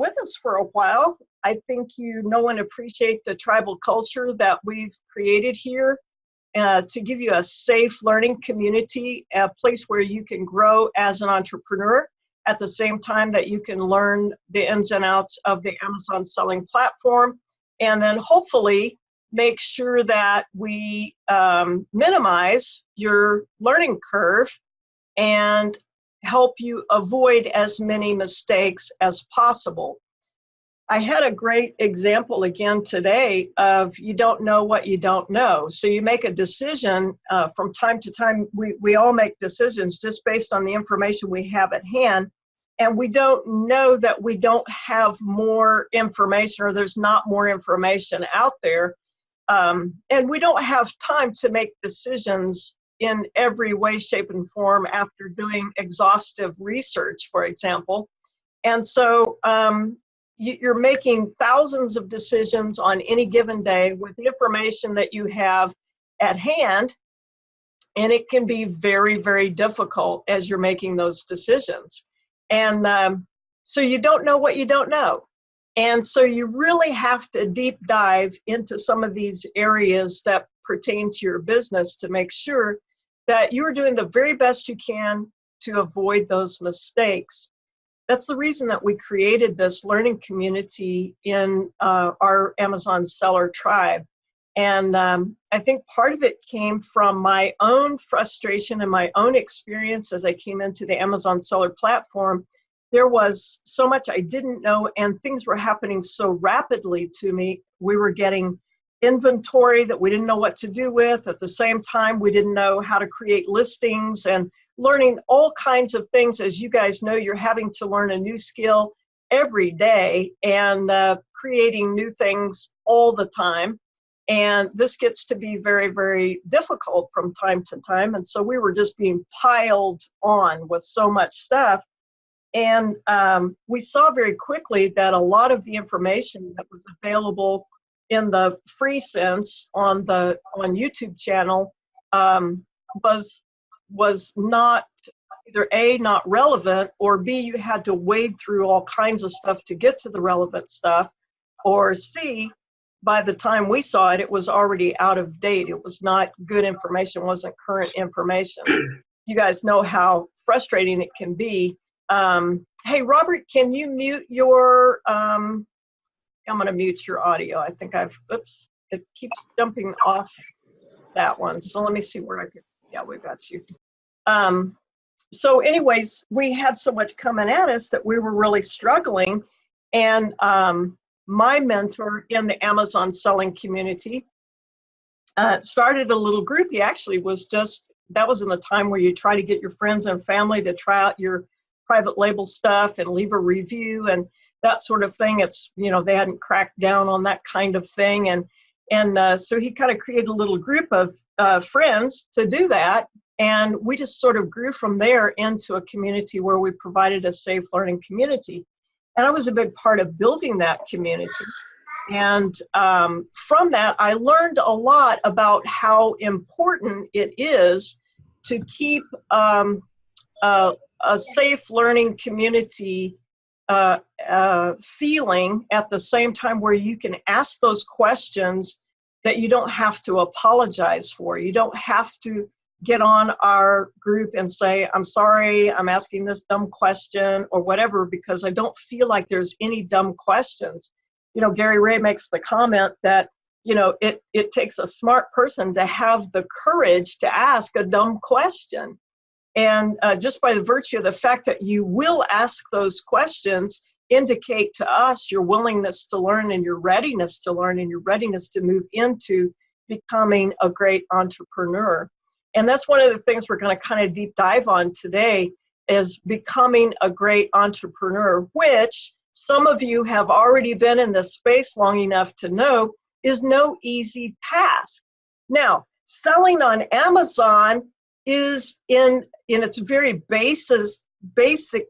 with us for a while. I think you know and appreciate the tribal culture that we've created here to give you a safe learning community, a place where you can grow as an entrepreneur at the same time that you can learn the ins and outs of the Amazon selling platform, and then hopefully make sure that we minimize your learning curve and help you avoid as many mistakes as possible. I had a great example again today of you don't know what you don't know. So you make a decision from time to time. We all make decisions just based on the information we have at hand. And we don't know that we don't have more information, or there's not more information out there. And we don't have time to make decisions in every way, shape, and form after doing exhaustive research, for example. And so you're making thousands of decisions on any given day with the information that you have at hand, and it can be very, very difficult as you're making those decisions. And so you don't know what you don't know. And so you really have to deep dive into some of these areas that pertain to your business to make sure that you're doing the very best you can to avoid those mistakes. That's the reason that we created this learning community in our Amazon seller tribe. And I think part of it came from my own frustration and my own experience as I came into the Amazon seller platform. There was so much I didn't know, and things were happening so rapidly to me. We were getting inventory that we didn't know what to do with. At the same time, we didn't know how to create listings and learning all kinds of things. As you guys know, you're having to learn a new skill every day and creating new things all the time. And this gets to be very, very difficult from time to time. And so we were just being piled on with so much stuff. And we saw very quickly that a lot of the information that was available in the free sense on YouTube channel was not either A, not relevant, or B, you had to wade through all kinds of stuff to get to the relevant stuff, or C, by the time we saw it, it was already out of date. It was not good information, wasn't current information. You guys know how frustrating it can be. Hey, Robert, can you mute your, I'm going to mute your audio. I think oops, it keeps jumping off that one. So let me see where I could, yeah, we got you. So anyways, we had so much coming at us that we were really struggling. And my mentor in the Amazon selling community started a little group. He actually was that was in the time where you try to get your friends and family to try out your private label stuff and leave a review and that sort of thing. It's, they hadn't cracked down on that kind of thing. And so he kind of created a little group of friends to do that. And we just sort of grew from there into a community where we provided a safe learning community. And I was a big part of building that community. And from that, I learned a lot about how important it is to keep a safe learning community feeling at the same time, where you can ask those questions that you don't have to apologize for. You don't have to get on our group and say, I'm sorry, I'm asking this dumb question or whatever, because I don't feel like there's any dumb questions. Gary Ray makes the comment that, it takes a smart person to have the courage to ask a dumb question. And just by the virtue of the fact that you will ask those questions indicate to us your willingness to learn and your readiness to learn and your readiness to move into becoming a great entrepreneur. And that's one of the things we're going to kind of deep dive on today, is becoming a great entrepreneur, which some of you have already been in this space long enough to know is no easy task. Now, selling on Amazon is in its very basic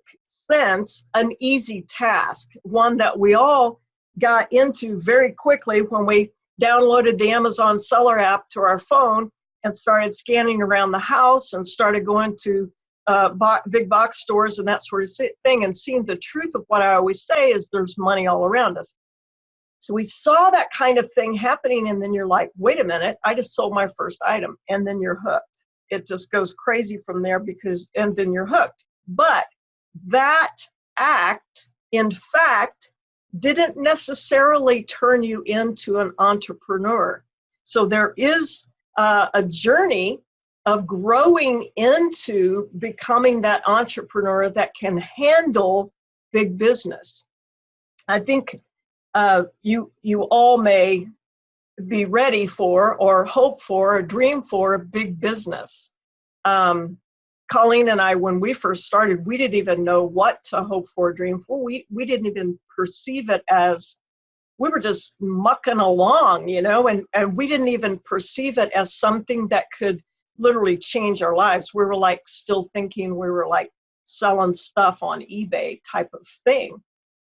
sense an easy task, one that we all got into very quickly when we downloaded the Amazon seller app to our phone and started scanning around the house and started going to big box stores and that sort of thing, and seeing the truth of what I always say is there's money all around us. So we saw that kind of thing happening, and then you're like, wait a minute, I just sold my first item, and then you're hooked. It just goes crazy from there and then you're hooked. But that act, in fact, didn't necessarily turn you into an entrepreneur. So there is a journey of growing into becoming that entrepreneur that can handle big business. I think you all may be ready for or hope for or dream for a big business. Colleen and I, when we first started, we didn't even know what to hope for or dream for. We didn't even perceive it as, we were just mucking along, you know, and we didn't even perceive it as something that could literally change our lives. We were like still thinking we were like selling stuff on eBay type of thing.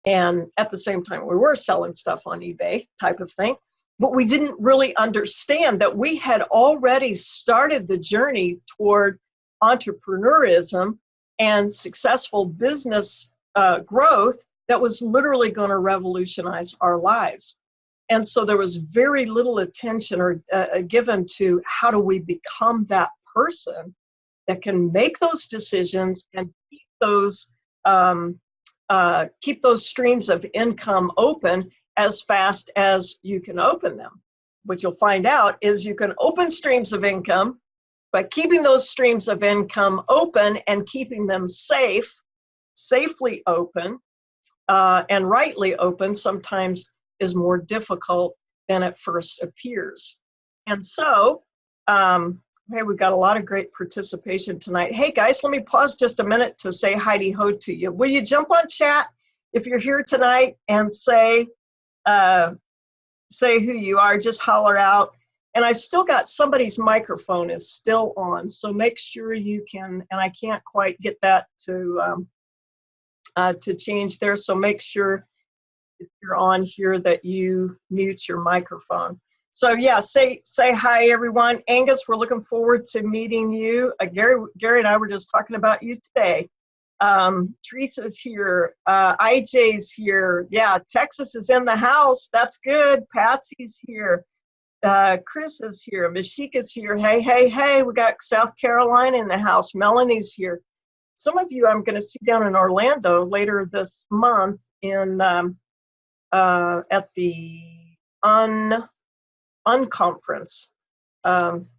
And at the same time, we were selling stuff on eBay type of thing. But we didn't really understand that we had already started the journey toward entrepreneurism and successful business growth that was literally going to revolutionize our lives. And so there was very little attention given to how do we become that person that can make those decisions and keep those streams of income open as fast as you can open them. What you'll find out is you can open streams of income, but keeping those streams of income open and keeping them safely open, and rightly open sometimes is more difficult than it first appears. And so, hey, we've got a lot of great participation tonight. Hey guys, let me pause just a minute to say Heidi Ho to you. Will you jump on chat if you're here tonight and say who you are, just holler out. And I still got somebody's microphone is still on, so make sure you can, and I can't quite get that to change there, so make sure if you're on here that you mute your microphone. So yeah, say hi everyone. Angus, we're looking forward to meeting you. Gary and I were just talking about you today. Teresa's here, IJ's here. Yeah, Texas is in the house. That's good. Patsy's here. Chris is here. Mashika's here. Hey, we got South Carolina in the house. Melanie's here. Some of you I'm going to see down in Orlando later this month in at the Unconference,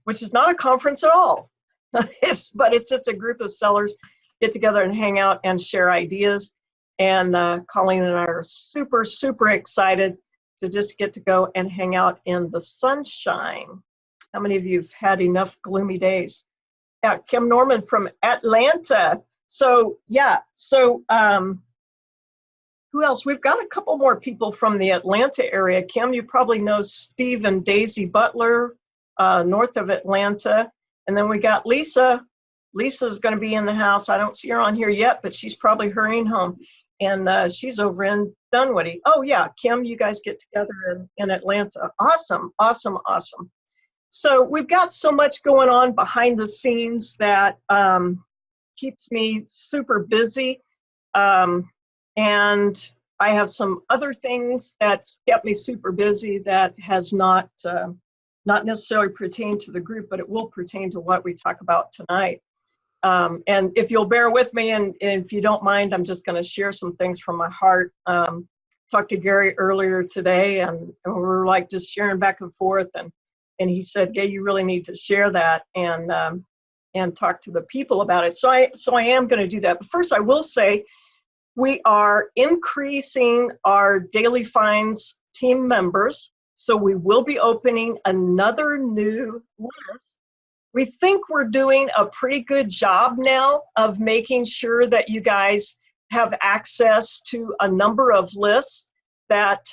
which is not a conference at all. But it's just a group of sellers get together and hang out and share ideas. And Colleen and I are super, super excited to just get to go and hang out in the sunshine. How many of you have had enough gloomy days? Yeah, Kim Norman from Atlanta. So yeah, so who else? We've got a couple more people from the Atlanta area. Kim, you probably know Steve and Daisy Butler, north of Atlanta. And then we got Lisa. Lisa's going to be in the house. I don't see her on here yet, but she's probably hurrying home. And she's over in Dunwoody. Oh, yeah, Kim, you guys get together in Atlanta. Awesome. So we've got so much going on behind the scenes that keeps me super busy. And I have some other things that kept me super busy that has not necessarily pertained to the group, but it will pertain to what we talk about tonight. And if you'll bear with me, and if you don't mind, I'm just going to share some things from my heart. Talked to Gary earlier today, and we were like just sharing back and forth, and he said, "Gay, you really need to share that and talk to the people about it." So I am going to do that. But first, I will say we are increasing our Daily Finds team members, so we will be opening another new list. We think we're doing a pretty good job now of making sure that you guys have access to a number of lists that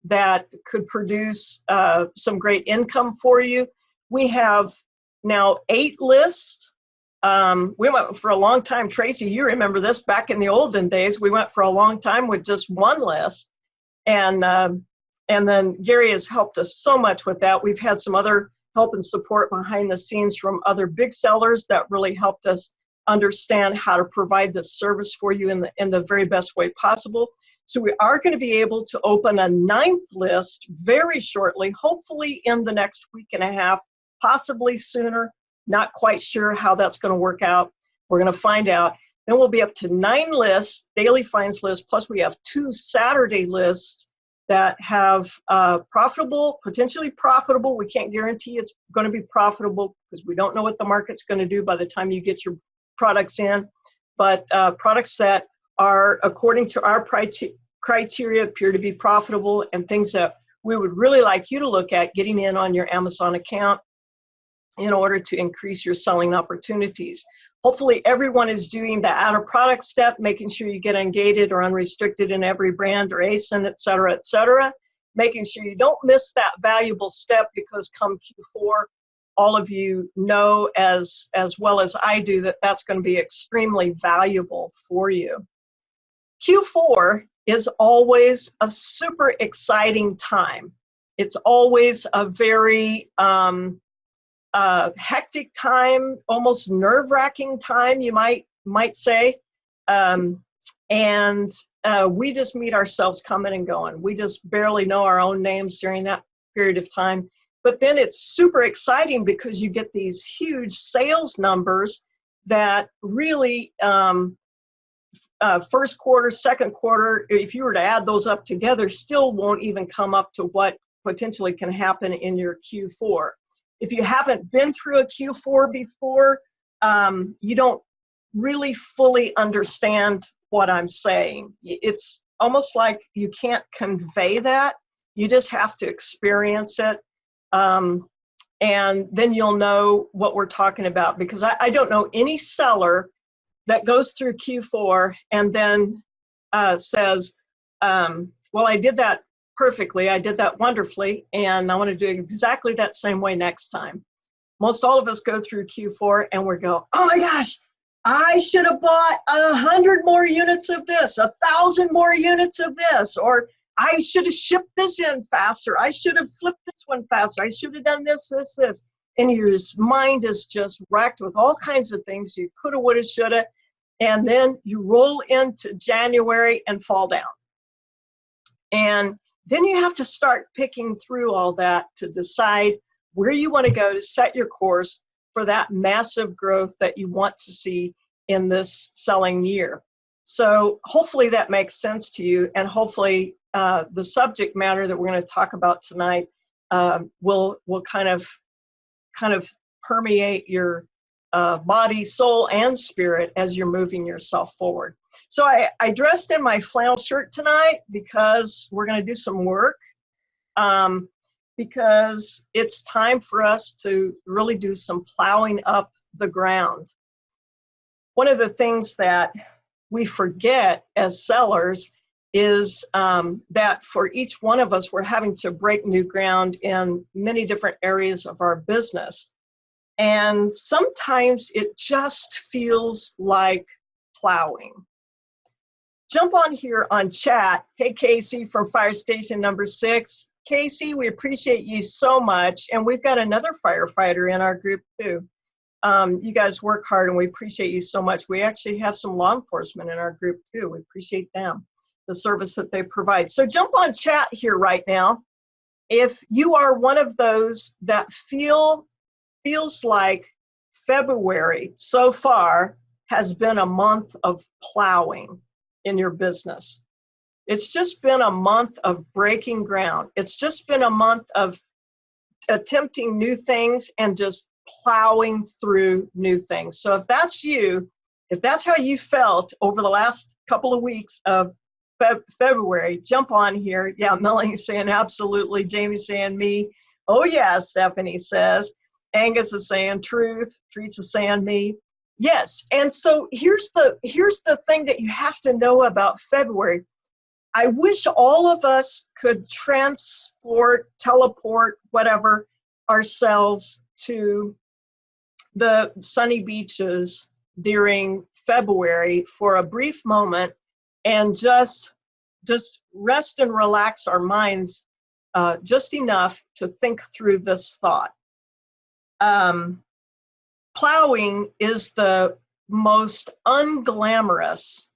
that could produce some great income for you. We have now 8 lists. We went for a long time, Tracy, you remember this, back in the olden days, we went for a long time with just 1 list. And then Gary has helped us so much with that. We've had some other help and support behind the scenes from other big sellers that really helped us understand how to provide this service for you in the very best way possible. So we are going to be able to open a 9th list very shortly, hopefully in the next week and a half, possibly sooner. Not quite sure how that's going to work out. We're going to find out. Then we'll be up to 9 lists, daily finds lists, plus we have 2 Saturday lists that have profitable, potentially profitable. We can't guarantee it's going to be profitable because we don't know what the market's going to do by the time you get your products in, but products that are, according to our criteria, appear to be profitable, and things that we would really like you to look at getting in on your Amazon account in order to increase your selling opportunities. Hopefully everyone is doing the add a product step, making sure you get ungated or unrestricted in every brand or ASIN, et cetera, making sure you don't miss that valuable step, because come Q4, all of you know as well as I do that that's going to be extremely valuable for you. Q4 is always a super exciting time. It's always a very hectic time, almost nerve-wracking time, you might say. We just meet ourselves coming and going. We just barely know our own names during that period of time. But then it's super exciting because you get these huge sales numbers that really, first quarter, second quarter, if you were to add those up together, still won't even come up to what potentially can happen in your Q4. If you haven't been through a Q4 before, you don't really fully understand what I'm saying. It's almost like you can't convey that. You just have to experience it. And then you'll know what we're talking about, because I don't know any seller that goes through Q4 and then says, well, I did that perfectly, I did that wonderfully, and I want to do it exactly that same way next time. Most all of us go through Q4 and we go, oh my gosh, I should have bought 100 more units of this, 1,000 more units of this, or I should have shipped this in faster, I should have flipped this one faster, I should have done this. And your mind is just wrecked with all kinds of things you coulda, woulda, shoulda, and then you roll into January and fall down. And then you have to start picking through all that to decide where you want to go to set your course for that massive growth that you want to see in this selling year. So hopefully that makes sense to you, and hopefully the subject matter that we're going to talk about tonight will kind of permeate your body, soul, and spirit as you're moving yourself forward. So I dressed in my flannel shirt tonight because we're going to do some work, because it's time for us to really do some plowing up the ground. One of the things that we forget as sellers is that for each one of us, we're having to break new ground in many different areas of our business. And sometimes it just feels like plowing. Jump on here on chat. Hey, Casey from Fire Station number 6. Casey, we appreciate you so much. And we've got another firefighter in our group too. You guys work hard and we appreciate you so much. We actually have some law enforcement in our group too. We appreciate them, the service that they provide. So jump on chat here right now. If you are one of those that feels like February so far has been a month of plowing in your business. It's just been a month of breaking ground. It's just been a month of attempting new things and just plowing through new things. So if that's you, if that's how you felt over the last couple of weeks of February, jump on here. Yeah, Melanie's saying absolutely. Jamie's saying me. Oh yeah, Stephanie says. Angus is saying truth. Teresa's saying me. Yes, and so here's the thing that you have to know about February. I wish all of us could teleport, whatever, ourselves to the sunny beaches during February for a brief moment and just rest and relax our minds just enough to think through this thought. um, plowing is the most unglamorous,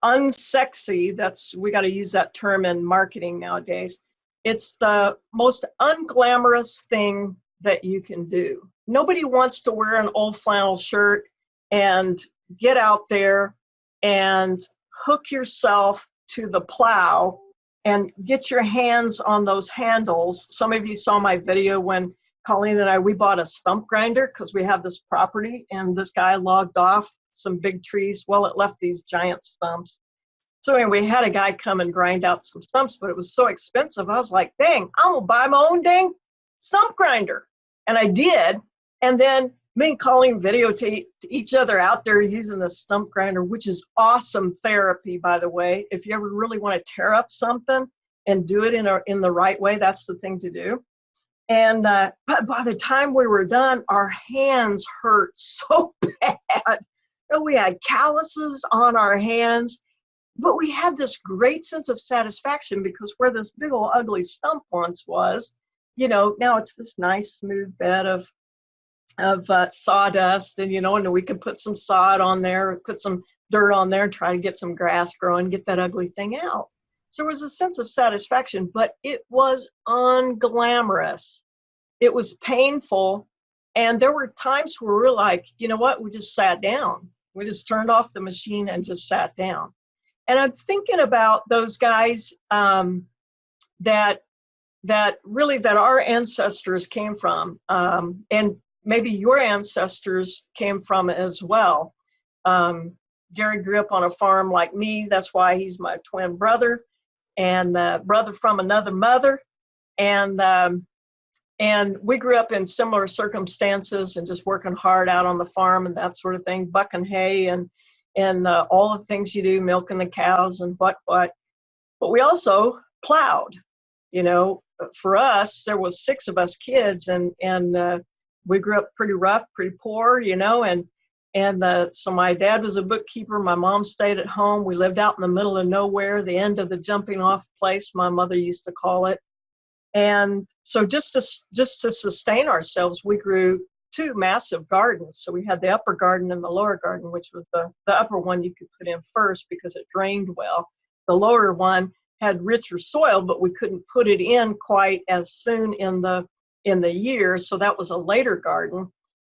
unsexy, we got to use that term in marketing nowadays. It's the most unglamorous thing that you can do. Nobody wants to wear an old flannel shirt and get out there and hook yourself to the plow and get your hands on those handles. Some of you saw my video when Colleen and I, we bought a stump grinder because we have this property, and this guy logged off some big trees. Well, it left these giant stumps. So anyway, we had a guy come and grind out some stumps, but it was so expensive. I was like, dang, I'm gonna buy my own dang stump grinder. And I did. And then me and Colleen videotaped each other out there using the stump grinder, which is awesome therapy, by the way. If you ever really want to tear up something and do it in the right way, that's the thing to do. And but by the time we were done, our hands hurt so bad. And we had calluses on our hands, but we had this great sense of satisfaction because where this big old ugly stump once was, you know, now it's this nice smooth bed of sawdust, and and we can put some sod on there, put some dirt on there, and try to get some grass growing, get that ugly thing out. So there was a sense of satisfaction, but it was unglamorous. It was painful. And there were times where we were like, you know what, we just sat down. We just turned off the machine and just sat down. And I'm thinking about those guys that our ancestors came from, and maybe your ancestors came from as well. Gary grew up on a farm like me. That's why he's my twin brother, and brother from another mother. And we grew up in similar circumstances and just working hard out on the farm and that sort of thing, bucking hay and all the things you do, milking the cows and what. But we also plowed. For us, there was 6 of us kids, and we grew up pretty rough, pretty poor, and so my dad was a bookkeeper. My mom stayed at home. We lived out in the middle of nowhere, the end of the jumping off place, my mother used to call it. And so just to sustain ourselves, we grew 2 massive gardens. So we had the upper garden and the lower garden, which was the upper one you could put in first because it drained well. The lower one had richer soil, but we couldn't put it in quite as soon in the year. So that was a later garden.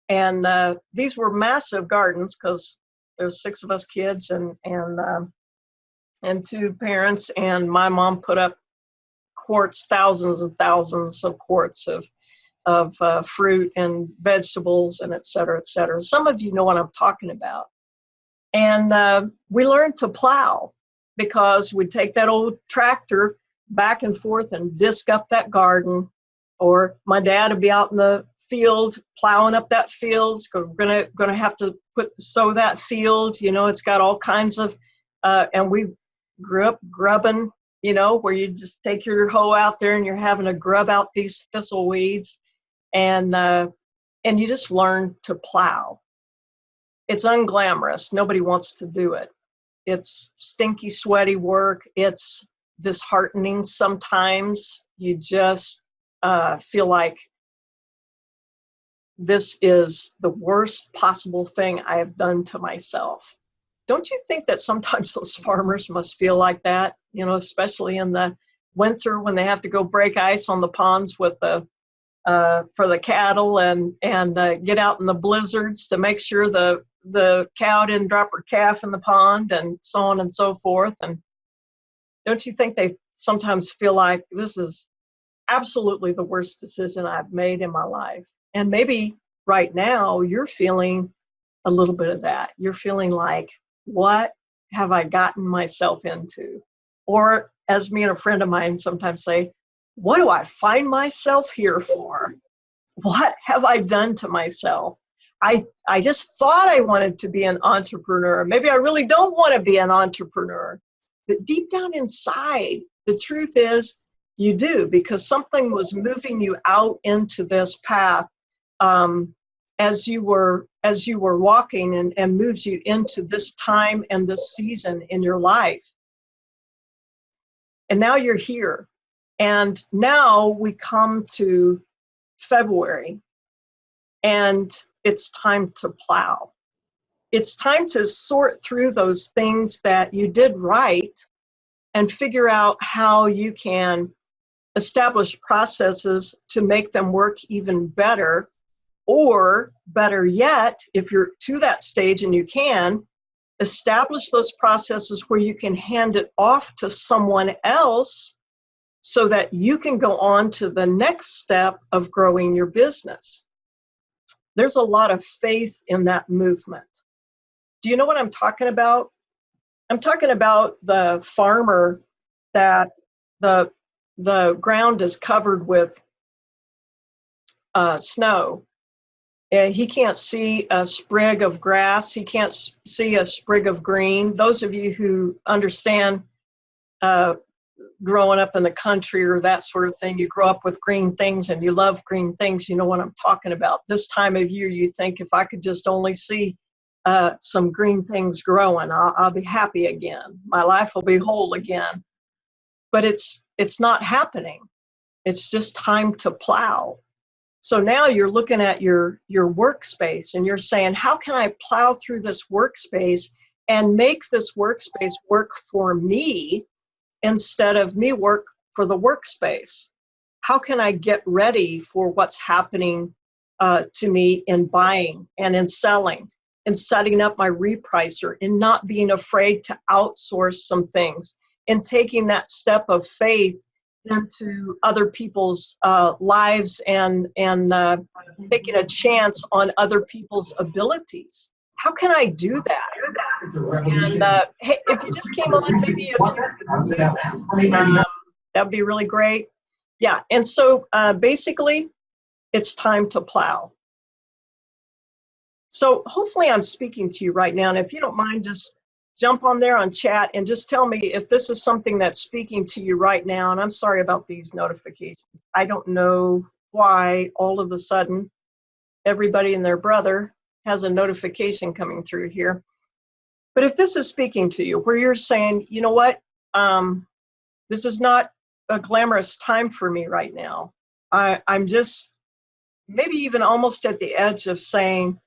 And these were massive gardens because there's 6 of us kids and 2 parents, and my mom put up thousands and thousands of quarts of fruit and vegetables and et cetera, et cetera. Some of you know what I'm talking about. And we learned to plow because we'd take that old tractor back and forth and disc up that garden, or my dad would be out in the field plowing up that field. So we're gonna have to sow that field. It's got all kinds of and we grew up grubbing, where you just take your hoe out there and you're having to grub out these thistle weeds, and you just learn to plow. It's unglamorous. Nobody wants to do it. It's stinky, sweaty work. It's disheartening sometimes. You just feel like this is the worst possible thing I have done to myself. Don't you think that sometimes those farmers must feel like that, especially in the winter when they have to go break ice on the ponds with for the cattle and get out in the blizzards to make sure the cow didn't drop her calf in the pond and so on and so forth. And don't you think they sometimes feel like this is absolutely the worst decision I've made in my life? And maybe right now you're feeling a little bit of that. You're feeling like, what have I gotten myself into? Or as me and a friend of mine sometimes say, what do I find myself here for? What have I done to myself? I just thought I wanted to be an entrepreneur. Maybe I really don't want to be an entrepreneur. But deep down inside, the truth is you do, because something was moving you out into this path as you were walking and moves you into this time and this season in your life. And now you're here. And now we come to February, and it's time to plow. It's time to sort through those things that you did right and figure out how you can establish processes to make them work even better. Or better yet, if you're to that stage and you can, establish those processes where you can hand it off to someone else so that you can go on to the next step of growing your business. There's a lot of faith in that movement. Do you know what I'm talking about? I'm talking about the farmer that the ground is covered with snow. He can't see a sprig of grass. He can't see a sprig of green. Those of you who understand growing up in the country or that sort of thing, you grow up with green things and you love green things, you know what I'm talking about. This time of year, you think, if I could just only see some green things growing, I'll be happy again. My life will be whole again. But it's not happening. It's just time to plow. So now you're looking at your workspace and you're saying, how can I plow through this workspace and make this workspace work for me instead of me work for the workspace? How can I get ready for what's happening to me in buying and in selling and setting up my repricer and not being afraid to outsource some things and taking that step of faith into other people's lives and taking a chance on other people's abilities? How can I do that? And hey, if you just came on, maybe that'd be really great. Yeah, and so basically, it's time to plow. So hopefully I'm speaking to you right now, and if you don't mind, just jump on there on chat and just tell me if this is something that's speaking to you right now. And I'm sorry about these notifications. I don't know why all of a sudden everybody and their brother has a notification coming through here. But if this is speaking to you, where you're saying, you know what, this is not a glamorous time for me right now. I'm just maybe even almost at the edge of saying,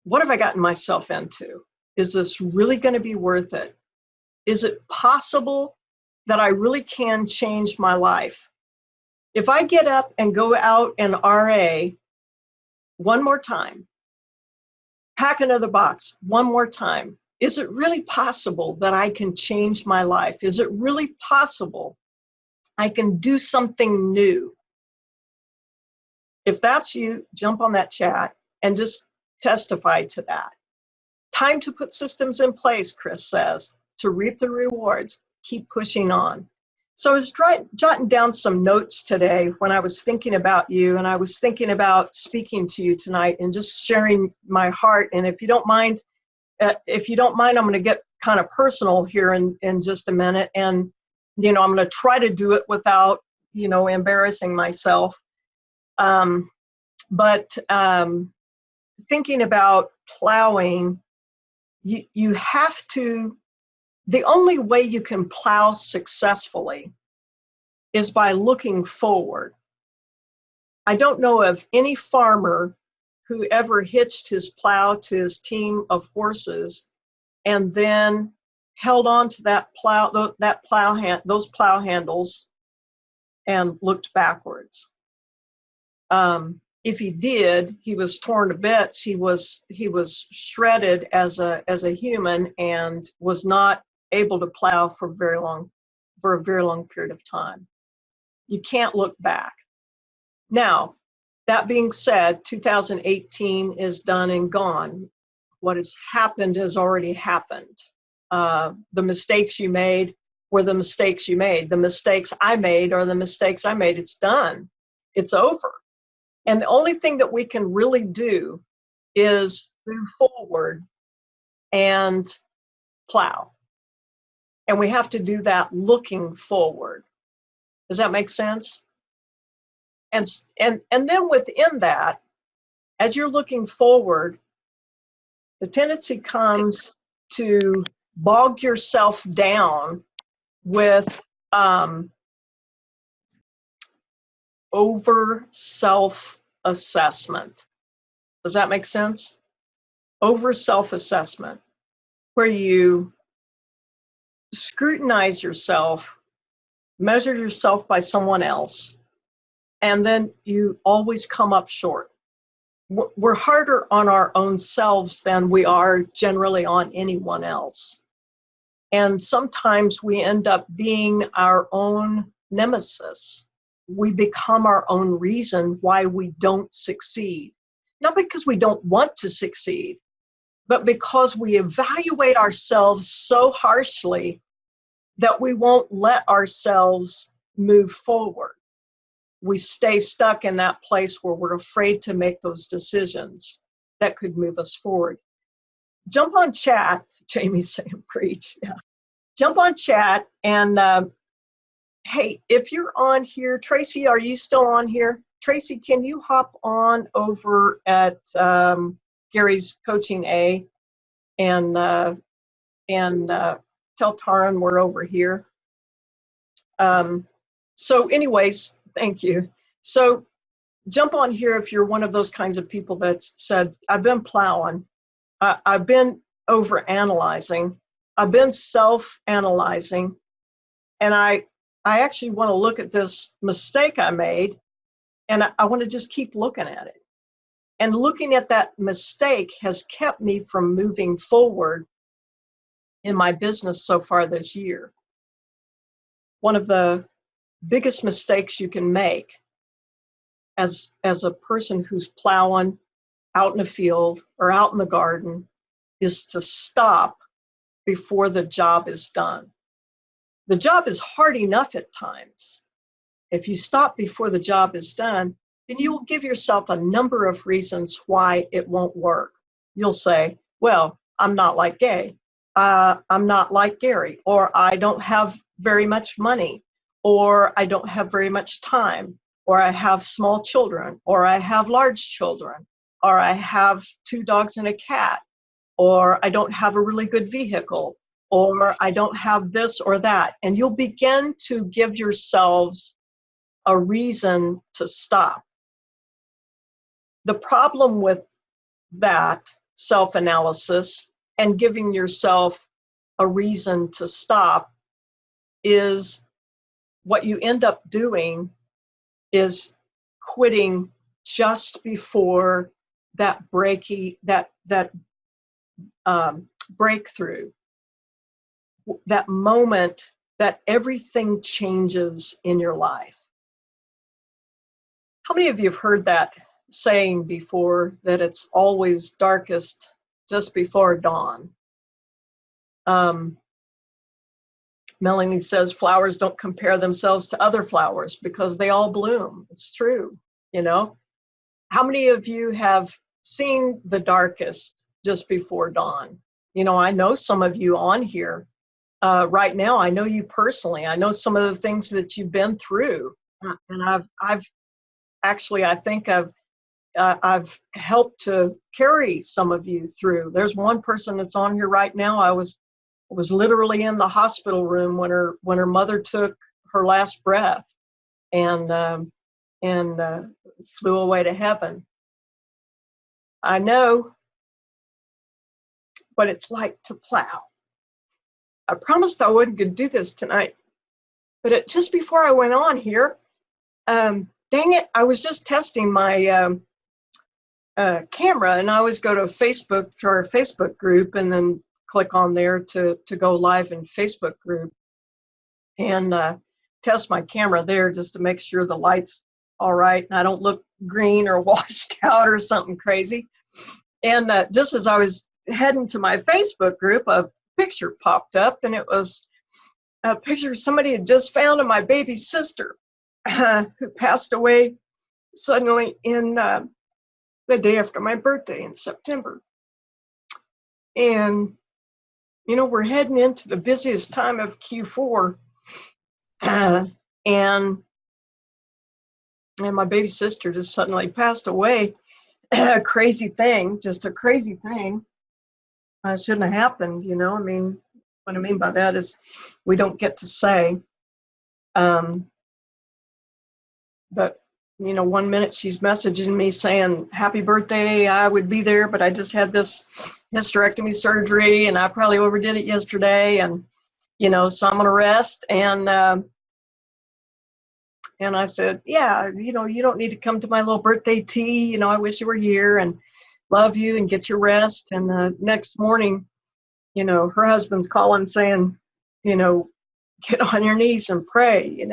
what have I gotten myself into? Is this really going to be worth it? Is it possible that I really can change my life? If I get up and go out and RA one more time, pack another box one more time, is it really possible that I can change my life? Is it really possible I can do something new? If that's you, jump on that chat and just testify to that. Time to put systems in place, Chris says, to reap the rewards. Keep pushing on. So I was jotting down some notes today when I was thinking about you, and I was thinking about speaking to you tonight and just sharing my heart. And if you don't mind, I'm going to get kind of personal here in just a minute. And, you know, I'm going to try to do it without, you know, embarrassing myself. But thinking about plowing, you have to, the only way you can plow successfully is by looking forward. I don't know of any farmer who ever hitched his plow to his team of horses and then held on to that plow, those plow handles and looked backwards. If he did, he was torn to bits. He was shredded as a human and was not able to plow for a very long period of time. You can't look back. Now, that being said, 2018 is done and gone. What has happened has already happened. The mistakes you made were the mistakes you made. The mistakes I made are the mistakes I made. It's done. It's over. And the only thing that we can really do is move forward and plow. And we have to do that looking forward. Does that make sense? And then within that, as you're looking forward, the tendency comes to bog yourself down with over self-assessment. Does that make sense? Over self-assessment, where you scrutinize yourself, measure yourself by someone else, and then you always come up short. We're harder on our own selves than we are generally on anyone else. And sometimes we end up being our own nemesis. We become our own reason why we don't succeed. Not because we don't want to succeed, but because we evaluate ourselves so harshly that we won't let ourselves move forward. We stay stuck in that place where we're afraid to make those decisions that could move us forward. Jump on chat. Jamie's saying preach. Yeah. Jump on chat and hey, if you're on here, Tracy, are you still on here? Tracy, can you hop on over at Gary's Coaching A and tell Taran we're over here. So anyways, thank you. So jump on here if you're one of those kinds of people that's said, I've been plowing, I've been over-analyzing, I've been self-analyzing, and I actually want to look at this mistake I made, and I want to just keep looking at it. And looking at that mistake has kept me from moving forward in my business so far this year. One of the biggest mistakes you can make as a person who's plowing out in a field or out in the garden is to stop before the job is done. The job is hard enough at times. If you stop before the job is done, then you will give yourself a number of reasons why it won't work. You'll say, well, I'm not like Gay. I'm not like Gary, or I don't have very much money, or I don't have very much time, or I have small children, or I have large children, or I have 2 dogs and a cat, or I don't have a really good vehicle, or I don't have this or that. And you'll begin to give yourselves a reason to stop. The problem with that self-analysis and giving yourself a reason to stop is what you end up doing is quitting just before that breakthrough, that moment that everything changes in your life. How many of you have heard that saying before, that it's always darkest just before dawn? Melanie says flowers don't compare themselves to other flowers because they all bloom. It's true, you know. How many of you have seen the darkest just before dawn? You know, I know some of you on here right now. I know you personally. I know some of the things that you've been through, and I've actually, I think I've helped to carry some of you through. There's one person that's on here right now. I was literally in the hospital room when her mother took her last breath and flew away to heaven. I know what it's like to plow. I promised I wouldn't do this tonight, but just before I went on here, dang it, I was just testing my camera, and I always go to Facebook, to our Facebook group, and then click on there to go live in Facebook group and test my camera there just to make sure the light's all right and I don't look green or washed out or something crazy. And just as I was heading to my Facebook group, a picture popped up, and it was a picture somebody had just found of my baby sister who passed away suddenly in the day after my birthday in September. And you know, we're heading into the busiest time of Q4, and my baby sister just suddenly passed away. A crazy thing, just a crazy thing. Shouldn't have happened, you know. I mean, what I mean by that is we don't get to say. But one minute she's messaging me saying, happy birthday, I would be there, but I just had this hysterectomy surgery and I probably overdid it yesterday. And, so I'm going to rest. And I said, yeah, you don't need to come to my little birthday tea. I wish you were here and love you and get your rest. And the next morning, her husband's calling saying, get on your knees and pray.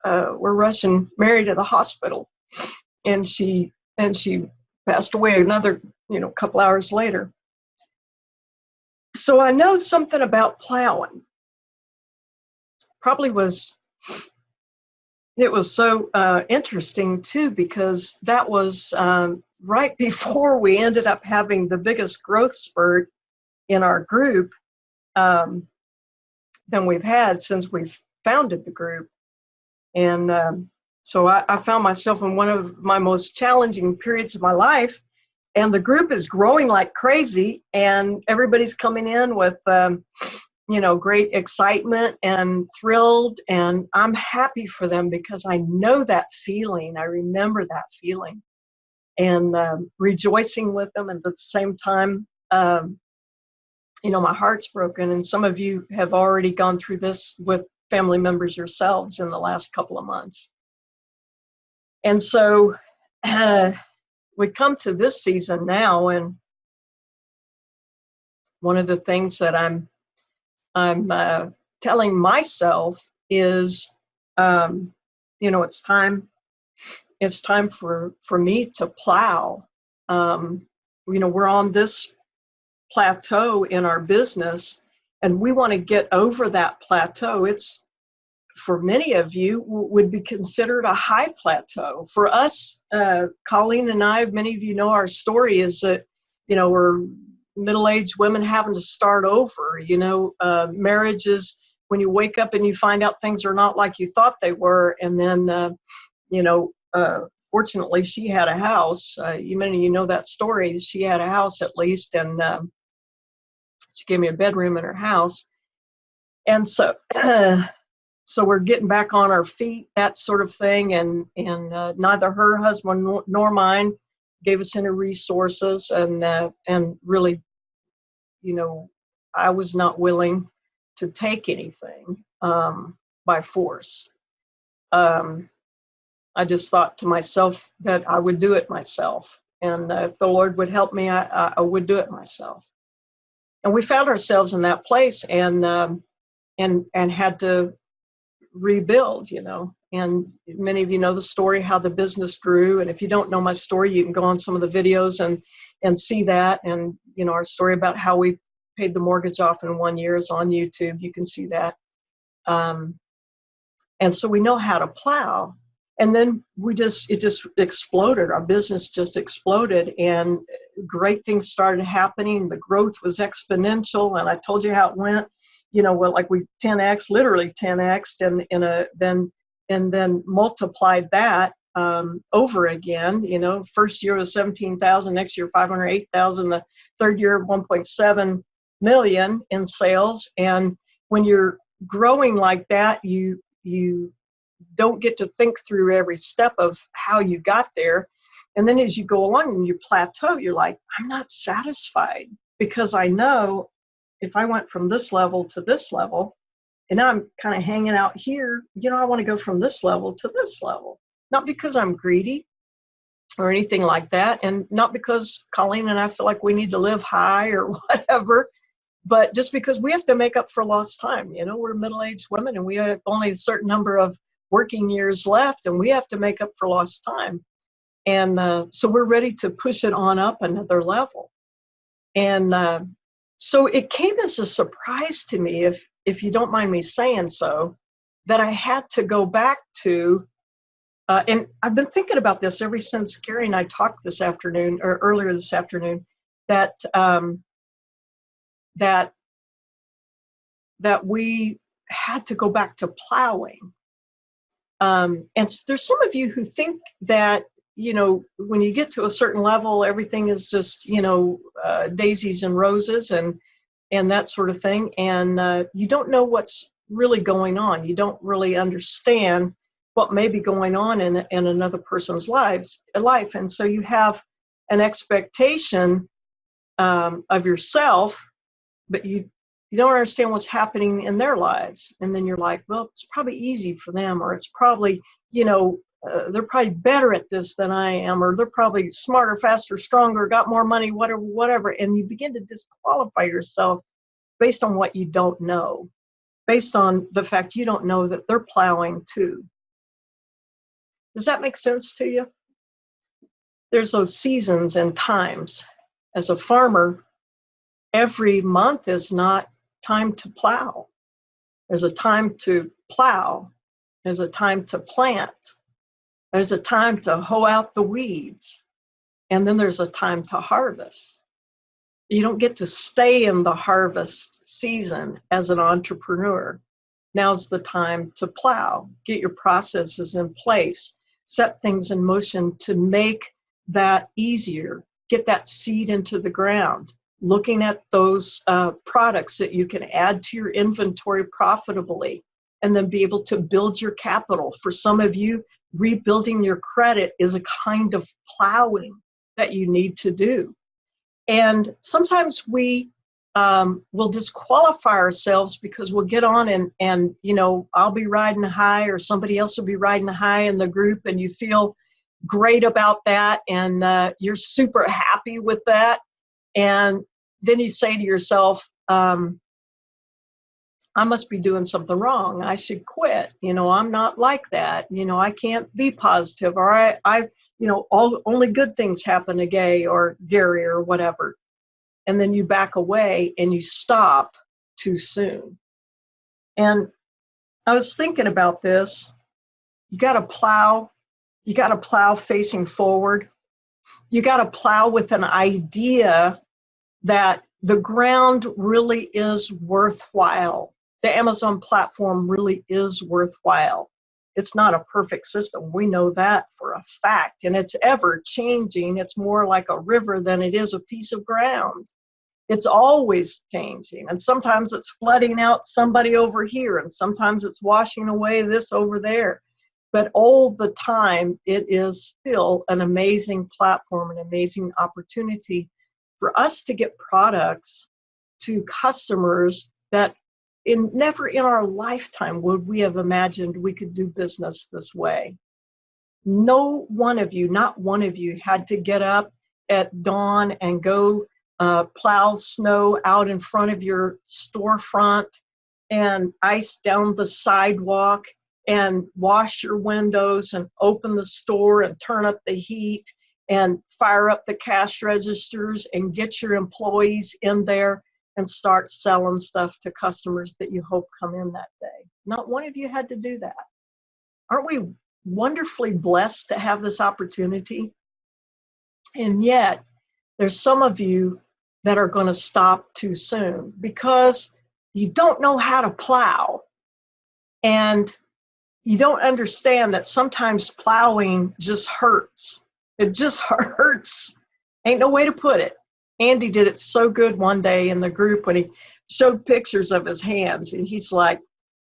We're rushing Mary to the hospital. And she passed away another, couple hours later. So I know something about plowing. It was so interesting too, because that was right before we ended up having the biggest growth spurt in our group than we've had since we've founded the group. And so I found myself in one of my most challenging periods of my life, and the group is growing like crazy, and everybody's coming in with great excitement and thrilled, and I'm happy for them because I know that feeling. I remember that feeling, and rejoicing with them. And at the same time, my heart's broken. And some of you have already gone through this with family members yourselves in the last couple of months. And so we come to this season now, and one of the things that I'm telling myself is, it's time for me to plow. We're on this plateau in our business, and we want to get over that plateau. It's, for many of you, would be considered a high plateau. For us, Colleen and I, many of you know our story, is that, we're middle-aged women having to start over. Marriage is when you wake up and you find out things are not like you thought they were. And then, fortunately, she had a house. Many of you know that story. She had a house at least, and she gave me a bedroom in her house. And so, so we're getting back on our feet, that sort of thing. And neither her husband nor mine gave us any resources. And really, I was not willing to take anything by force. I just thought to myself that I would do it myself. And if the Lord would help me, I would do it myself. And we found ourselves in that place, and had to rebuild, and many of you know the story, how the business grew. And if you don't know my story, you can go on some of the videos and see that. And, our story about how we paid the mortgage off in 1 year is on YouTube. You can see that. And so we know how to plow. And then it just exploded. Our business just exploded, and great things started happening. The growth was exponential, and I told you how it went. Like we 10x, literally 10x, and then multiplied that over again. First year was 17,000, next year 508,000, the third year 1.7 million in sales. And when you're growing like that, you don't get to think through every step of how you got there. And then as you go along and you plateau, you're like, I'm not satisfied, because I know if I went from this level to this level, and now I'm kind of hanging out here, I want to go from this level to this level. Not because I'm greedy or anything like that, and not because Colleen and I feel like we need to live high or whatever, but just because we have to make up for lost time. We're middle-aged women, and we have only a certain number of working years left, and we have to make up for lost time. And so we're ready to push it on up another level. And so it came as a surprise to me, if you don't mind me saying so, that I had to go back to, and I've been thinking about this ever since Gary and I talked this afternoon, or earlier this afternoon, that we had to go back to plowing. And there's some of you who think that, when you get to a certain level, everything is just, daisies and roses and that sort of thing. And you don't know what's really going on. You don't really understand what may be going on in another person's life. And so you have an expectation of yourself, but you don't understand what's happening in their lives. And then you're like, well, it's probably easy for them, or it's probably, they're probably better at this than I am, or they're probably smarter, faster, stronger, got more money, whatever. And you begin to disqualify yourself based on what you don't know, based on the fact you don't know that they're plowing too. Does that make sense to you? There's those seasons and times. As a farmer, every month is not time to plow. There's a time to plow. There's a time to plant. There's a time to hoe out the weeds. And then there's a time to harvest. You don't get to stay in the harvest season as an entrepreneur. Now's the time to plow, get your processes in place, set things in motion to make that easier, get that seed into the ground, looking at those products that you can add to your inventory profitably, and then be able to build your capital. For some of you, rebuilding your credit is a kind of plowing that you need to do. And sometimes we will disqualify ourselves because we'll get on and I'll be riding high, or somebody else will be riding high in the group, and you feel great about that, and you're super happy with that. And then you say to yourself, I must be doing something wrong. I should quit. I'm not like that. I can't be positive, or I only good things happen to Gay or Gary or whatever. And then you back away and you stop too soon. And I was thinking about this. You got to plow. You got to plow facing forward. You got to plow with an idea that the ground really is worthwhile. The Amazon platform really is worthwhile. It's not a perfect system. We know that for a fact. And it's ever changing. It's more like a river than it is a piece of ground. It's always changing. And sometimes it's flooding out somebody over here, and sometimes it's washing away this over there. But all the time, it is still an amazing platform, an amazing opportunity for us to get products to customers that never in our lifetime would we have imagined we could do business this way. No one of you, not one of you, had to get up at dawn and go plow snow out in front of your storefront and ice down the sidewalk and wash your windows and open the store and turn up the heat and fire up the cash registers and get your employees in there and start selling stuff to customers that you hope come in that day. Not one of you had to do that. Aren't we wonderfully blessed to have this opportunity? And yet, there's some of you that are going to stop too soon because you don't know how to plow. And you don't understand that sometimes plowing just hurts. It just hurts. Ain't no way to put it. Andy did it so good one day in the group when he showed pictures of his hands. And he's like,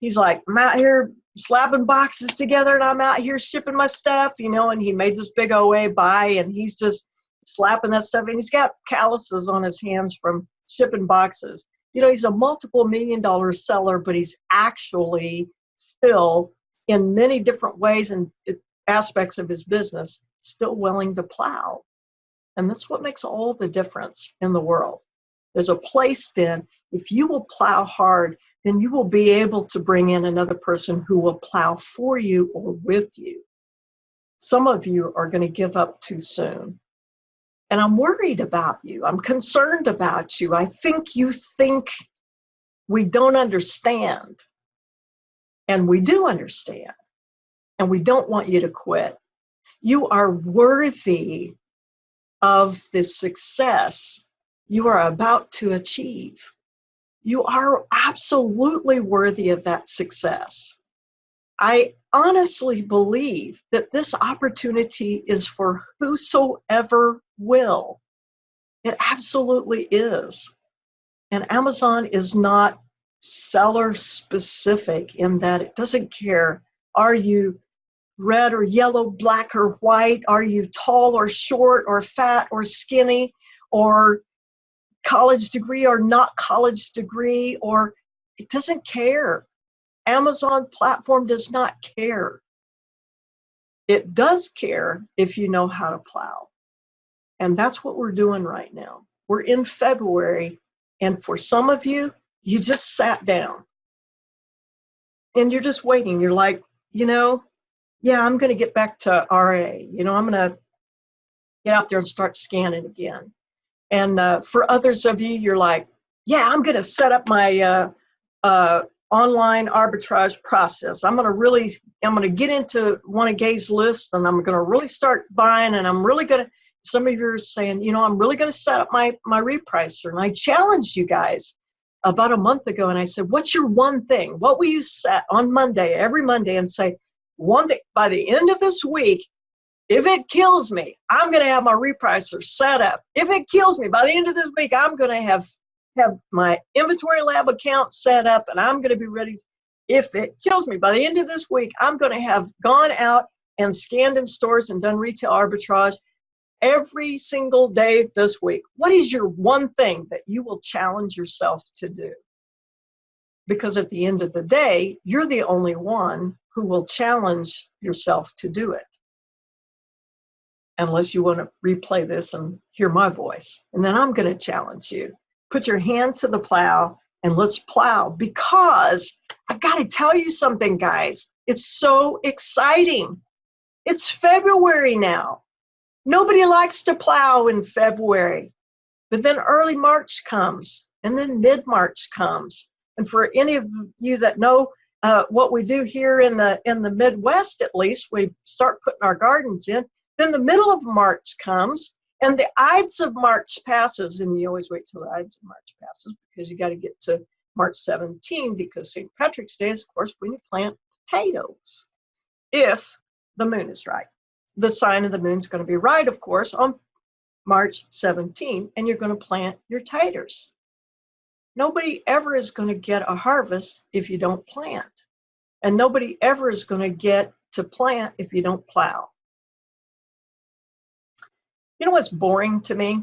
I'm out here slapping boxes together and I'm out here shipping my stuff, and he made this big OA buy and he's just slapping that stuff. And he's got calluses on his hands from shipping boxes. He's a multiple $1-million seller, but he's actually still in many different ways and aspects of his business, still willing to plow. And that's what makes all the difference in the world. There's a place then, if you will plow hard, then you will be able to bring in another person who will plow for you or with you. Some of you are going to give up too soon. And I'm worried about you. I'm concerned about you. I think you think we don't understand. And we do understand. And we don't want you to quit. You are worthy of the success you are about to achieve. You are absolutely worthy of that success. I honestly believe that this opportunity is for whosoever will. It absolutely is. And Amazon is not seller specific in that it doesn't care, are you red or yellow, black or white? Are you tall or short or fat or skinny, or college degree or not college degree? Or it doesn't care. Amazon platform does not care. It does care if you know how to plow. And that's what we're doing right now. We're in February, and for some of you, you just sat down and you're just waiting. You're like, yeah, I'm going to get back to RA. I'm going to get out there and start scanning again. And for others of you, you're like, yeah, I'm going to set up my online arbitrage process. I'm going to get into one of Gay's lists, and I'm going to really start buying, and I'm really going to, some of you are saying, I'm really going to set up my repricer. And I challenged you guys about a month ago, and I said, what's your one thing? What will you set on Monday, every Monday, and say, one day, by the end of this week, if it kills me, I'm going to have my repricer set up. If it kills me, by the end of this week, I'm going to have my inventory lab account set up, and I'm going to be ready. If it kills me, by the end of this week, I'm going to have gone out and scanned in stores and done retail arbitrage every single day this week. What is your one thing that you will challenge yourself to do? Because at the end of the day, you're the only one who will challenge yourself to do it. Unless you want to replay this and hear my voice. And then I'm going to challenge you. Put your hand to the plow and let's plow, because I've got to tell you something, guys. It's so exciting. It's February now. Nobody likes to plow in February, but then early March comes, and then mid-March comes. And for any of you that know what we do here in the Midwest, at least, we start putting our gardens in. Then the middle of March comes, and the Ides of March passes, and you always wait till the Ides of March passes because you got to get to March 17, because St. Patrick's Day is, of course, when you plant potatoes, if the moon is right. The sign of the moon is going to be right, of course, on March 17, and you're going to plant your taters. Nobody ever is going to get a harvest if you don't plant, and nobody ever is going to get to plant if you don't plow. You know what's boring to me?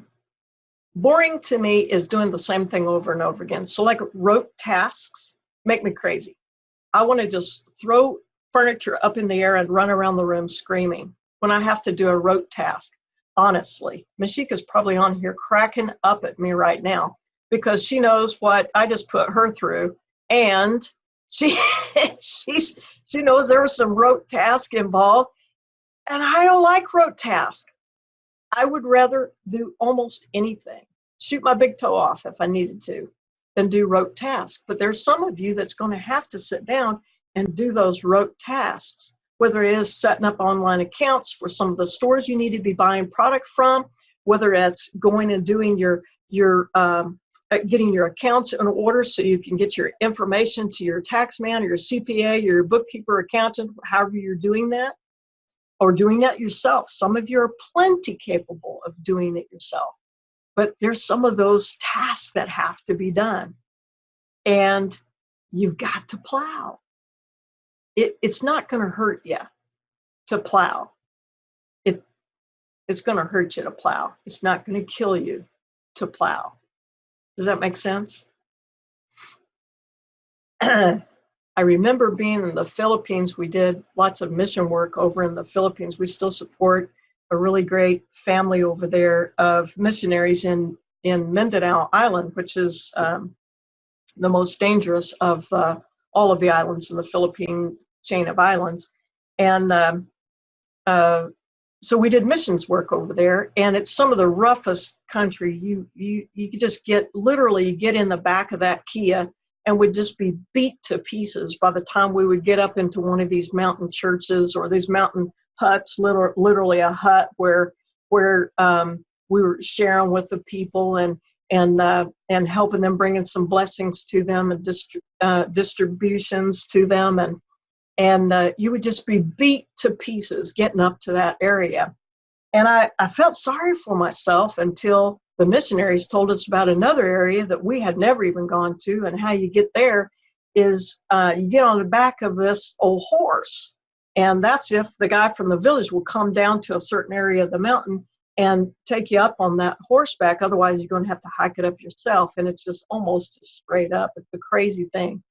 Boring to me is doing the same thing over and over again. So like rote tasks make me crazy. I want to just throw furniture up in the air and run around the room screaming when I have to do a rote task. Honestly, Mashika's probably on here cracking up at me right now because she knows what I just put her through, and she knows there was some rote task involved, and I don't like rote tasks. I would rather do almost anything, shoot my big toe off if I needed to, than do rote tasks. But there's some of you that's going to have to sit down and do those rote tasks, whether it is setting up online accounts for some of the stores you need to be buying product from, whether it's going and doing your getting your accounts in order so you can get your information to your tax man or your CPA, your bookkeeper, accountant, however you're doing that. Or doing that yourself. Some of you are plenty capable of doing it yourself, but there's some of those tasks that have to be done, and you've got to plow. It's not going to hurt you to plow. It's going to hurt you to plow. It's not going to kill you to plow. Does that make sense? I remember being in the Philippines. We did lots of mission work over in the Philippines. We still support a really great family over there of missionaries in Mindanao Island, which is the most dangerous of all of the islands in the Philippine chain of islands. And so we did missions work over there, and it's some of the roughest country. You could just literally get in the back of that Kia and would just be beat to pieces by the time we would get up into one of these mountain churches or these mountain huts, literally a hut where we were sharing with the people and helping them, bringing some blessings to them and distributions to them, and you would just be beat to pieces getting up to that area. And I felt sorry for myself until the missionaries told us about another area that we had never even gone to, and how you get there is you get on the back of this old horse, And that's if the guy from the village will come down to a certain area of the mountain and take you up on that horseback. Otherwise, you're going to have to hike it up yourself. And it's just almost straight up. It's a crazy thing.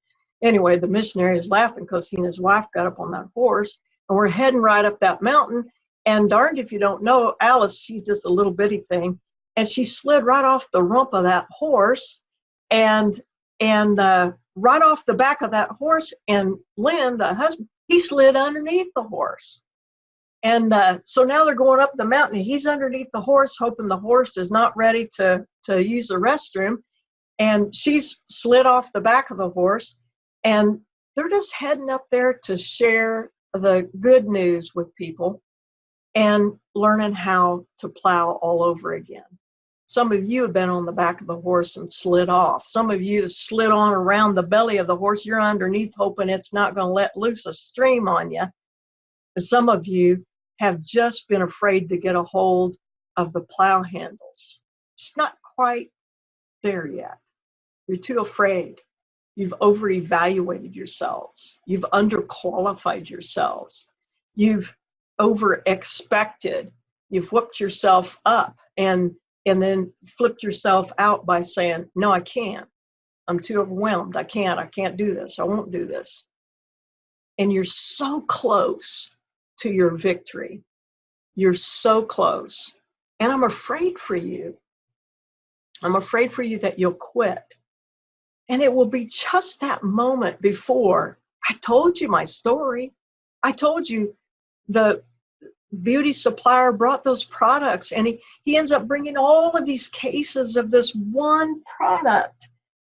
Anyway, the missionary is laughing because he and his wife got up on that horse, and we're heading right up that mountain. And darned if you don't know, Alice, she's just a little bitty thing, and she slid right off the rump of that horse, and right off the back of that horse. And Lynn, the husband, he slid underneath the horse. And so now they're going up the mountain. He's underneath the horse, hoping the horse is not ready to use the restroom. And she's slid off the back of the horse. And they're just heading up there to share the good news with people and learning how to plow all over again. Some of you have been on the back of the horse and slid off. Some of you have slid on around the belly of the horse. You're underneath hoping it's not going to let loose a stream on you. And some of you have just been afraid to get a hold of the plow handles. It's not quite there yet. You're too afraid. You've over-evaluated yourselves. You've underqualified yourselves. You've over-expected. You've whipped yourself up and then flipped yourself out by saying, no, I can't. I'm too overwhelmed. I can't do this. I won't do this. And you're so close to your victory. You're so close. And I'm afraid for you. I'm afraid for you that you'll quit. And it will be just that moment before I told you my story. I told you the beauty supplier brought those products, and he ends up bringing all of these cases of this one product.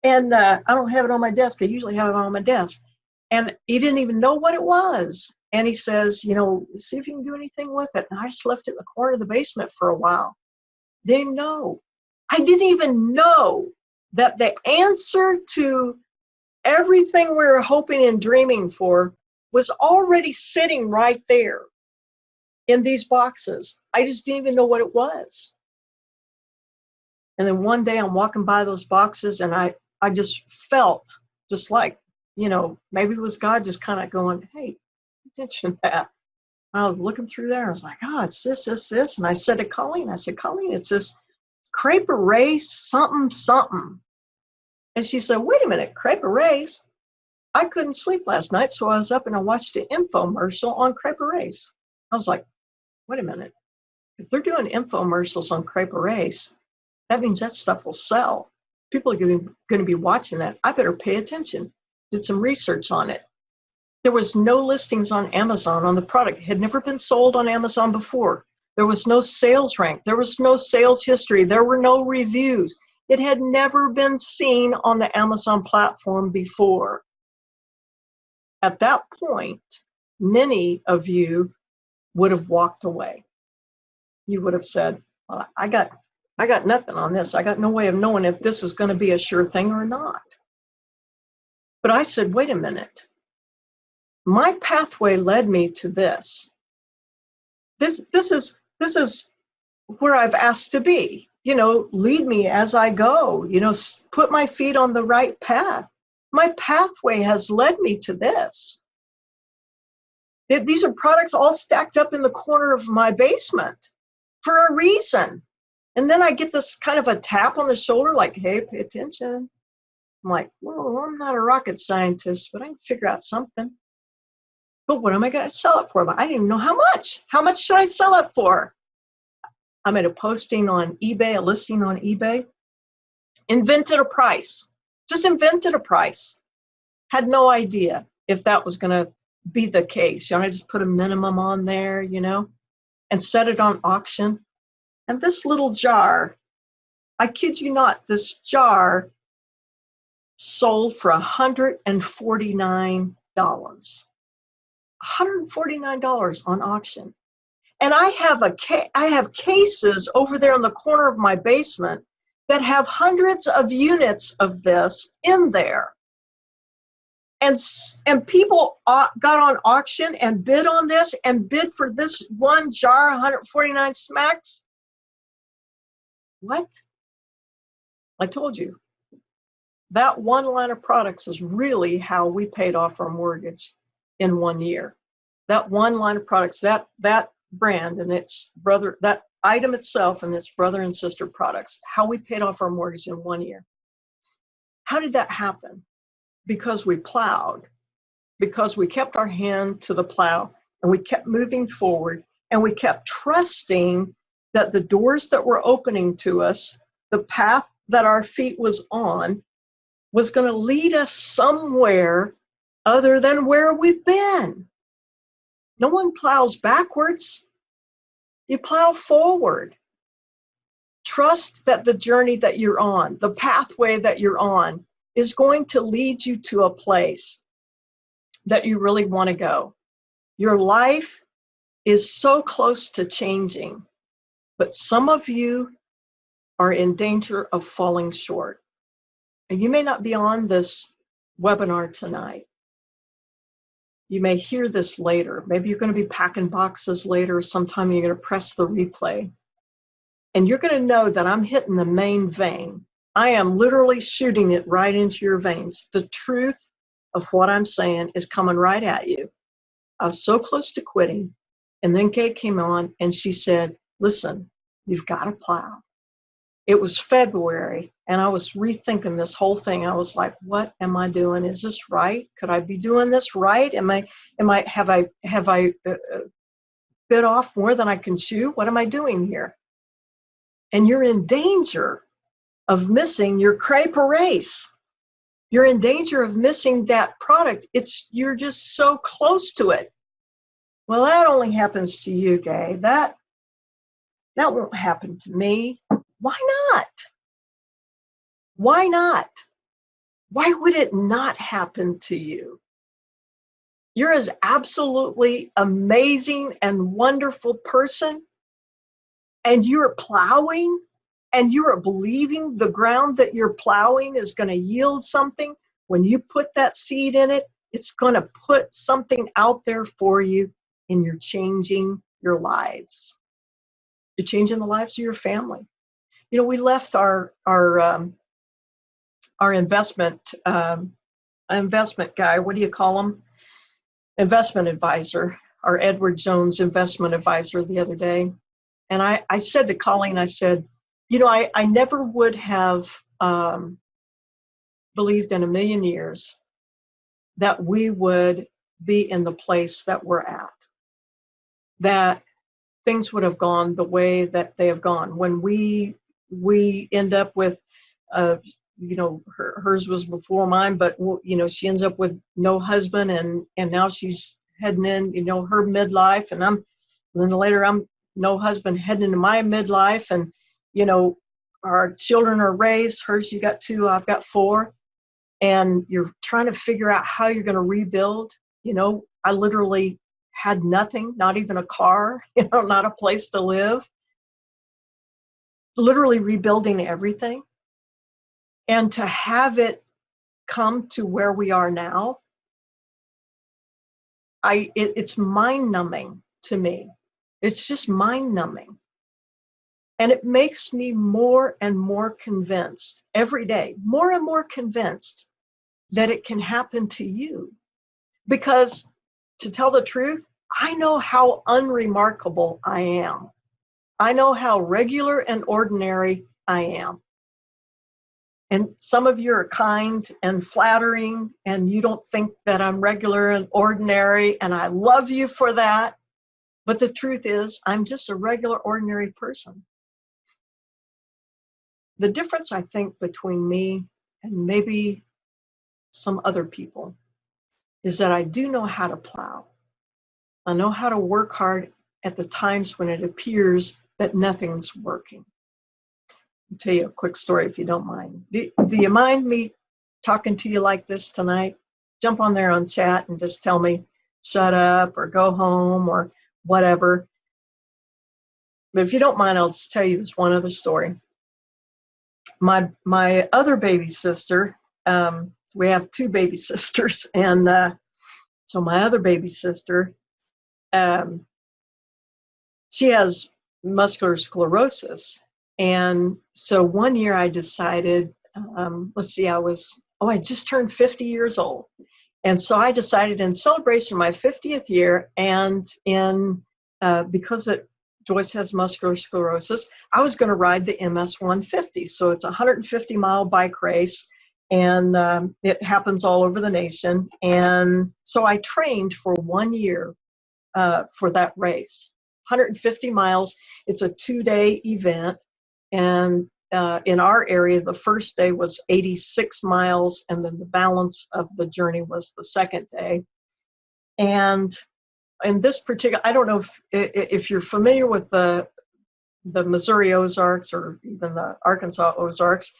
And I don't have it on my desk. I usually have it on my desk. And he didn't even know what it was. And he says, see if you can do anything with it. And I just left it in the corner of the basement for a while. Didn't know. I didn't even know that the answer to everything we were hoping and dreaming for was already sitting right there in these boxes. I just didn't even know what it was. And then one day I'm walking by those boxes, and I just felt just like, maybe it was God just kind of going, hey, pay attention to that. I was looking through there. I was like, oh, it's this. And I said to Colleen, it's this crepe race something. And she said, wait a minute, crepe race? I couldn't sleep last night, so I was up and I watched an infomercial on crepe race. I was like, wait a minute. If they're doing infomercials on crepe race, that means that stuff will sell. People are going to be watching that. I better pay attention. Did some research on it. There was no listings on Amazon on the product. It had never been sold on Amazon before. There was no sales rank. There was no sales history. There were no reviews. It had never been seen on the Amazon platform before. At that point, many of you would have walked away. You would have said, well, I got nothing on this. I got no way of knowing if this is going to be a sure thing or not. But I said, wait a minute. My pathway led me to this. This is where I've asked to be. Lead me as I go. Put my feet on the right path. My pathway has led me to this. These are products all stacked up in the corner of my basement for a reason. And then I get this kind of a tap on the shoulder like, hey, pay attention. I'm like, well, I'm not a rocket scientist, but I can figure out something. But what am I going to sell it for? But I didn't even know how much. How much should I sell it for? I made a posting on eBay, a listing on eBay. Invented a price. Just invented a price. Had no idea if that was going to be the case. I just put a minimum on there, and set it on auction. And this little jar, I kid you not, this jar sold for $149. $149 on auction. And I have cases over there in the corner of my basement that have hundreds of units of this in there. And people got on auction and bid on this and bid for this one jar, 149 smacks. What? I told you. That one line of products is really how we paid off our mortgage in 1 year. that one line of products, that brand and its brother, that item itself and its brother and sister products, how we paid off our mortgage in 1 year. How did that happen? Because we plowed, because we kept our hand to the plow and we kept moving forward and we kept trusting that the doors that were opening to us, the path that our feet was on, was going to lead us somewhere other than where we've been. No one plows backwards. You plow forward. Trust that the journey that you're on, the pathway that you're on, is going to lead you to a place that you really want to go. Your life is so close to changing, but some of you are in danger of falling short. And you may not be on this webinar tonight. You may hear this later. Maybe you're going to be packing boxes later, or sometime you're going to press the replay. And you're going to know that I'm hitting the main vein. I am literally shooting it right into your veins. The truth of what I'm saying is coming right at you. I was so close to quitting. And then Kate came on and she said, listen, you've got to plow. It was February and I was rethinking this whole thing. I was like, what am I doing? Is this right? Could I be doing this right? Have I bit off more than I can chew? What am I doing here? And you're in danger of missing your crepe race. You're in danger of missing that product. You're just so close to it. Well, that only happens to you, Gay. That won't happen to me. Why not? Why not? Why would it not happen to you? You're an absolutely amazing and wonderful person, and you're plowing, and you're believing the ground that you're plowing is going to yield something. When you put that seed in it, it's going to put something out there for you, and you're changing your lives. You're changing the lives of your family. You know, we left our investment guy. What do you call him? Investment advisor. Our Edward Jones investment advisor the other day, and I said to Colleen, I said, you know, I never would have believed in a million years that we would be in the place that we're at, that things would have gone the way that they have gone. When we end up with, you know, hers was before mine, but, you know, she ends up with no husband and now she's heading in, you know, her midlife, and then later I'm no husband heading into my midlife, and, you know, our children are raised. Hers, you got 2, I've got 4, and you're trying to figure out how you're going to rebuild. You know, I literally had nothing, not even a car, you know, not a place to live, literally rebuilding everything. And to have it come to where we are now, it's mind-numbing to me. It's just mind-numbing. And it makes me more and more convinced every day, more and more convinced that it can happen to you. Because to tell the truth, I know how unremarkable I am. I know how regular and ordinary I am. And some of you are kind and flattering, and you don't think that I'm regular and ordinary, and I love you for that. But the truth is, I'm just a regular, ordinary person. The difference, I think, between me and maybe some other people is that I do know how to plow. I know how to work hard at the times when it appears that nothing's working. I'll tell you a quick story if you don't mind. Do you mind me talking to you like this tonight? Jump on there on chat and just tell me, shut up or go home or whatever. But if you don't mind, I'll just tell you this one other story. My other baby sister, we have 2 baby sisters, and so my other baby sister, she has muscular sclerosis. And so one year I decided, I just turned 50 years old. And so I decided in celebration of my 50th year, and because Joyce has muscular sclerosis, I was going to ride the MS 150. So it's a 150-mile bike race, and it happens all over the nation. And so I trained for 1 year for that race. 150 miles. It's a 2-day event. And in our area, the first day was 86 miles, and then the balance of the journey was the second day. And in this particular, I don't know if you're familiar with the Missouri Ozarks or even the Arkansas Ozarks.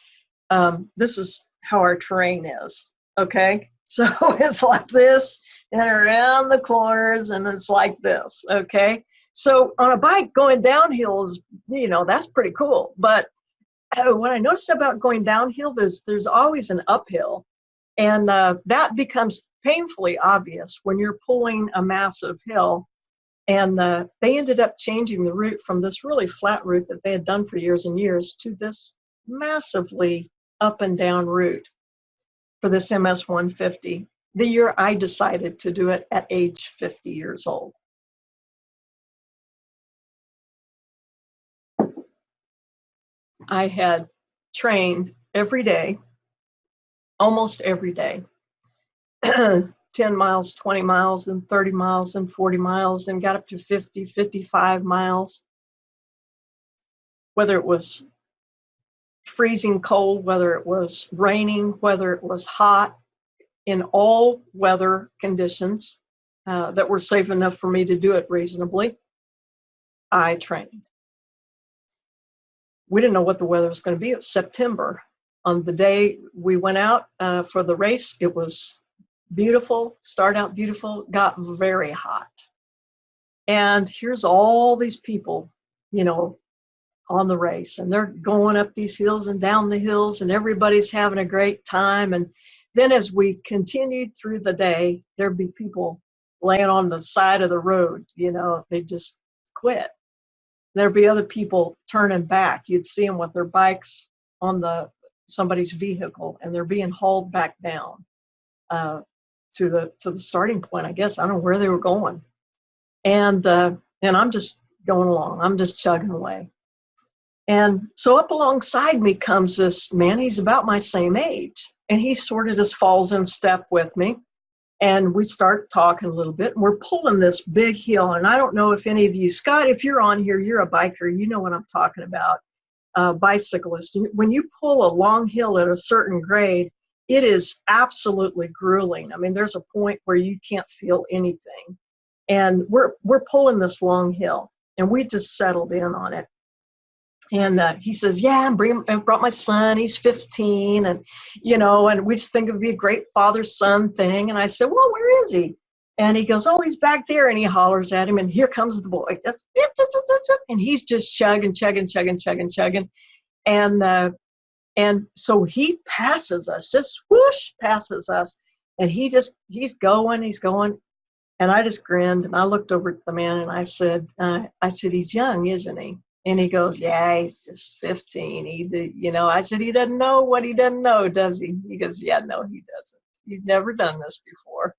This is how our terrain is, okay? So it's like this, and around the corners, and it's like this, okay? So on a bike, going downhill is, that's pretty cool. But what I noticed about going downhill, there's always an uphill. And that becomes painfully obvious when you're pulling a massive hill. And they ended up changing the route from this really flat route that they had done for years and years to this massively up and down route for this MS 150, the year I decided to do it at age 50 years old. I had trained every day, almost every day, 10 miles, 20 miles, and 30 miles, and 40 miles, and got up to 50, 55 miles. Whether it was freezing cold, whether it was raining, whether it was hot, in all weather conditions that were safe enough for me to do it reasonably, I trained. We didn't know what the weather was going to be. It was September. On the day we went out for the race, it was beautiful, start out beautiful, got very hot. And here's all these people, on the race, and they're going up these hills and down the hills, and everybody's having a great time. And then as we continued through the day, there'd be people laying on the side of the road, they just quit. There'd be other people turning back. You'd see them with their bikes on somebody's vehicle, and they're being hauled back down to the starting point, I guess. I don't know where they were going. And I'm just going along. I'm just chugging away. And so up alongside me comes this man. He's about my same age, and he sort of just falls in step with me. And we start talking a little bit, and we're pulling this big hill. And I don't know if any of you, Scott, if you're on here, you're a biker, you know what I'm talking about, bicyclist. When you pull a long hill at a certain grade, it is absolutely grueling. I mean, there's a point where you can't feel anything. And we're pulling this long hill, and we just settled in on it. And he says, yeah, I brought my son, he's 15, and, and we just think it would be a great father-son thing. And I said, well, where is he? And he goes, oh, he's back there. And he hollers at him, and here comes the boy. And he's just chugging. And so he passes us, just whoosh, passes us. And he's going. And I just grinned, and I looked over at the man, and I said, he's young, isn't he? And he goes, yeah, he's just 15. I said, he doesn't know what he doesn't know, does he? He goes, yeah, no, he doesn't. He's never done this before.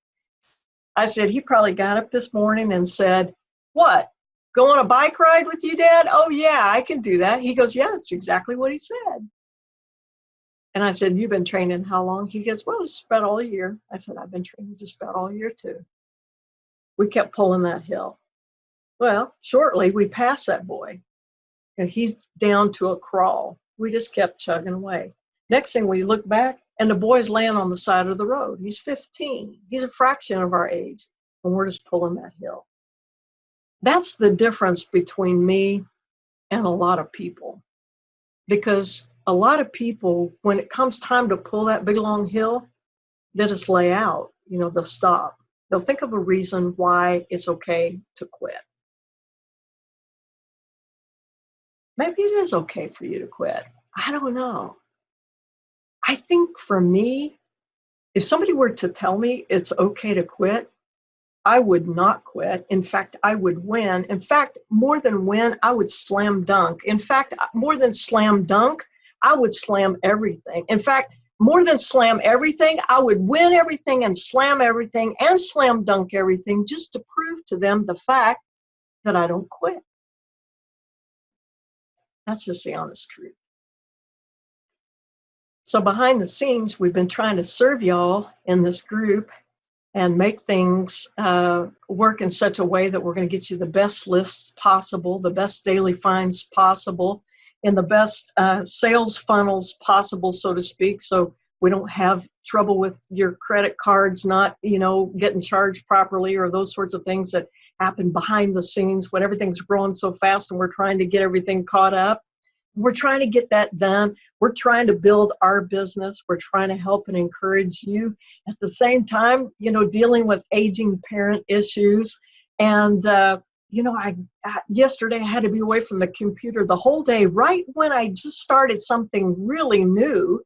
I said, he probably got up this morning and said, what, go on a bike ride with you, Dad? Oh, yeah, I can do that. He goes, yeah, that's exactly what he said. And I said, you've been training how long? He goes, well, just about all year. I said, I've been training just about all year, too. We kept pulling that hill. Well, shortly, we passed that boy. And he's down to a crawl. We just kept chugging away. Next thing we look back, and the boy's laying on the side of the road. He's 15. He's a fraction of our age, and we're just pulling that hill. That's the difference between me and a lot of people. Because a lot of people, when it comes time to pull that big long hill, they just lay out, they'll stop. They'll think of a reason why it's okay to quit. Maybe it is okay for you to quit. I don't know. I think for me, if somebody were to tell me it's okay to quit, I would not quit. In fact, I would win. In fact, more than win, I would slam dunk. In fact, more than slam dunk, I would slam everything. In fact, more than slam everything, I would win everything and slam dunk everything just to prove to them the fact that I don't quit. That's just the honest truth. So behind the scenes, we've been trying to serve y'all in this group and make things work in such a way that we're going to get you the best lists possible, the best daily finds possible, in the best sales funnels possible, so to speak, so we don't have trouble with your credit cards not, getting charged properly, or those sorts of things that happen behind the scenes when everything's growing so fast and we're trying to get everything caught up. We're trying to get that done. We're trying to build our business. We're trying to help and encourage you. At the same time, dealing with aging parent issues. And, yesterday I had to be away from the computer the whole day, right when I just started something really new,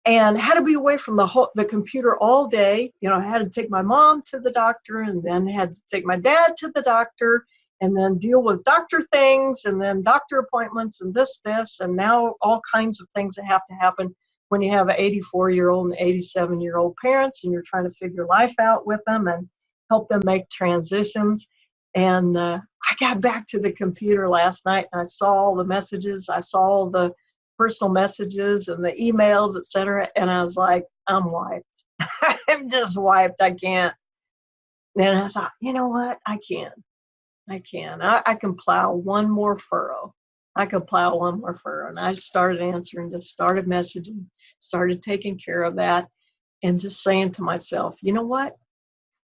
and had to be away from the computer all day. I had to take my mom to the doctor, and then had to take my dad to the doctor, and then deal with doctor things, and then doctor appointments, and this, and now all kinds of things that have to happen when you have an 84-year-old and 87-year-old parents, and you're trying to figure life out with them and help them make transitions. And I got back to the computer last night, and I saw all the messages. I saw all the personal messages and the emails, etc. And I was like, I'm wiped. I'm just wiped. I can't. And I thought, you know what? I can. I can plow one more furrow. And I started answering, just started messaging, started taking care of that, and just saying to myself, you know what?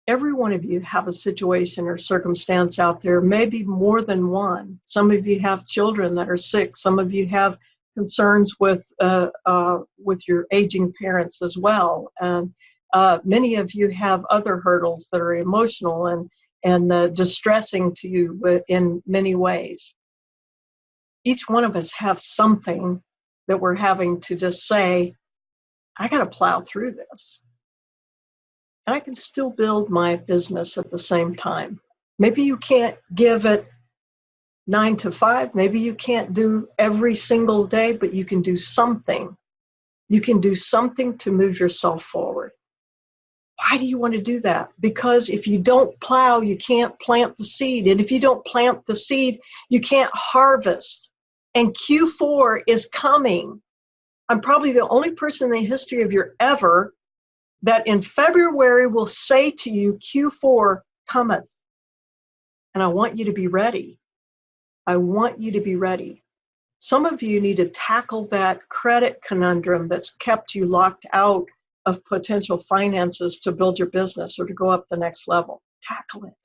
Every one of you have a situation or circumstance out there, maybe more than one. Some of you have children that are sick. Some of you have concerns with your aging parents as well. And many of you have other hurdles that are emotional and distressing to you in many ways. Each one of us have something that we're having to just say, I got to plow through this. And I can still build my business at the same time. Maybe you can't give it 9 to 5. Maybe you can't do every single day, but you can do something. You can do something to move yourself forward. Why do you want to do that? Because if you don't plow, you can't plant the seed. And if you don't plant the seed, you can't harvest. And Q4 is coming. I'm probably the only person in the history of your ever that in February will say to you, Q4 cometh. And I want you to be ready. I want you to be ready. Some of you need to tackle that credit conundrum that's kept you locked out of potential finances to build your business or to go up the next level. Tackle it.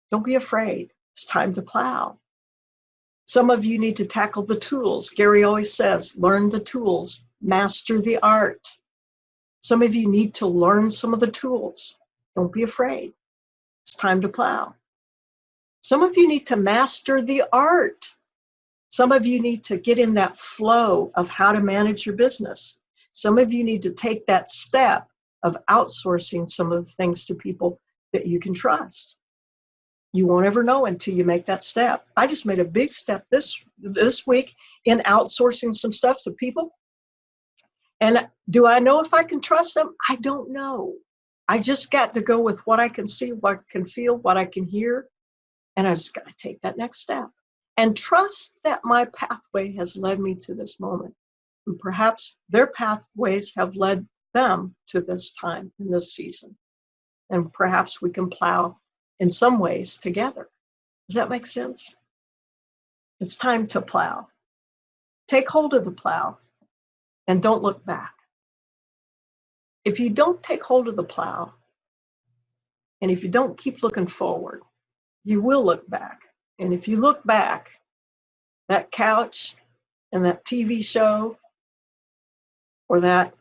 Don't be afraid. It's time to plow. Some of you need to tackle the tools. Gary always says, learn the tools, master the art. Some of you need to learn some of the tools. Don't be afraid. It's time to plow. Some of you need to master the art. Some of you need to get in that flow of how to manage your business. Some of you need to take that step of outsourcing some of the things to people that you can trust. You won't ever know until you make that step. I just made a big step this week in outsourcing some stuff to people. And do I know if I can trust them? I don't know. I just got to go with what I can see, what I can feel, what I can hear. And I just got to take that next step and trust that my pathway has led me to this moment. And perhaps their pathways have led them to this time in this season. And perhaps we can plow in some ways together. Does that make sense? It's time to plow. Take hold of the plow and don't look back. If you don't take hold of the plow, and if you don't keep looking forward, you will look back. And if you look back, that couch and that TV show or that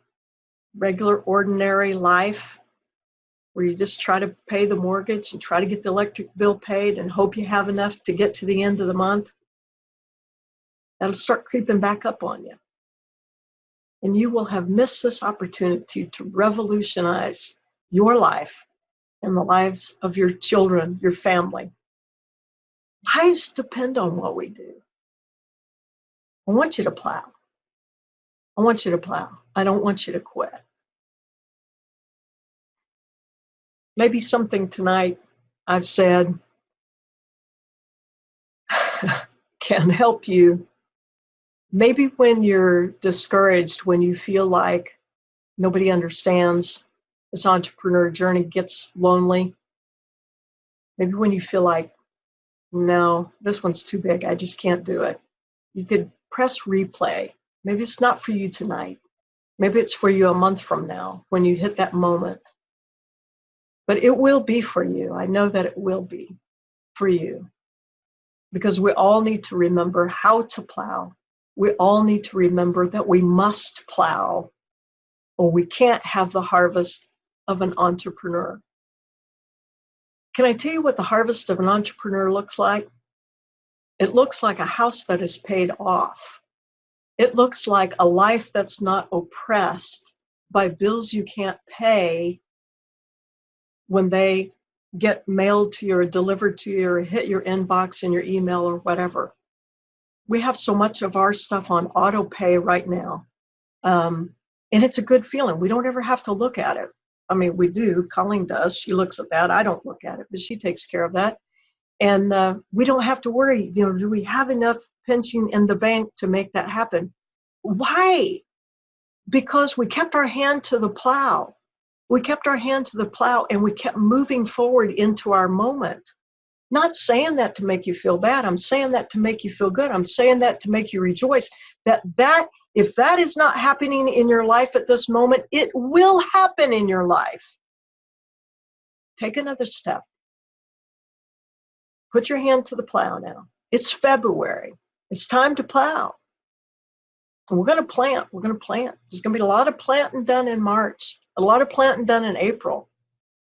regular ordinary life where you just try to pay the mortgage and try to get the electric bill paid and hope you have enough to get to the end of the month, that'll start creeping back up on you. And you will have missed this opportunity to revolutionize your life and the lives of your children, your family. Lives depend on what we do. I want you to plow. I want you to plow. I don't want you to quit. Maybe something tonight I've said can help you. Maybe when you're discouraged, when you feel like nobody understands this entrepreneur journey, gets lonely. Maybe when you feel like, no, this one's too big, I just can't do it. You could press replay. Maybe it's not for you tonight. Maybe it's for you a month from now when you hit that moment. But it will be for you. I know that it will be for you. Because we all need to remember how to plow. We all need to remember that we must plow, or we can't have the harvest of an entrepreneur. Can I tell you what the harvest of an entrepreneur looks like? It looks like a house that is paid off. It looks like a life that's not oppressed by bills you can't pay when they get mailed to you or delivered to you or hit your inbox in your email or whatever. We have so much of our stuff on auto pay right now. And it's a good feeling. We don't ever have to look at it. I mean, we do. Colleen does. She looks at that. I don't look at it, but she takes care of that. And we don't have to worry, do we have enough pension in the bank to make that happen? Why? Because we kept our hand to the plow. We kept our hand to the plow and we kept moving forward into our moment. Not saying that to make you feel bad. I'm saying that to make you feel good. I'm saying that to make you rejoice. That if that is not happening in your life at this moment, it will happen in your life. Take another step. Put your hand to the plow now. It's February. It's time to plow. And we're going to plant. We're going to plant. There's going to be a lot of planting done in March, a lot of planting done in April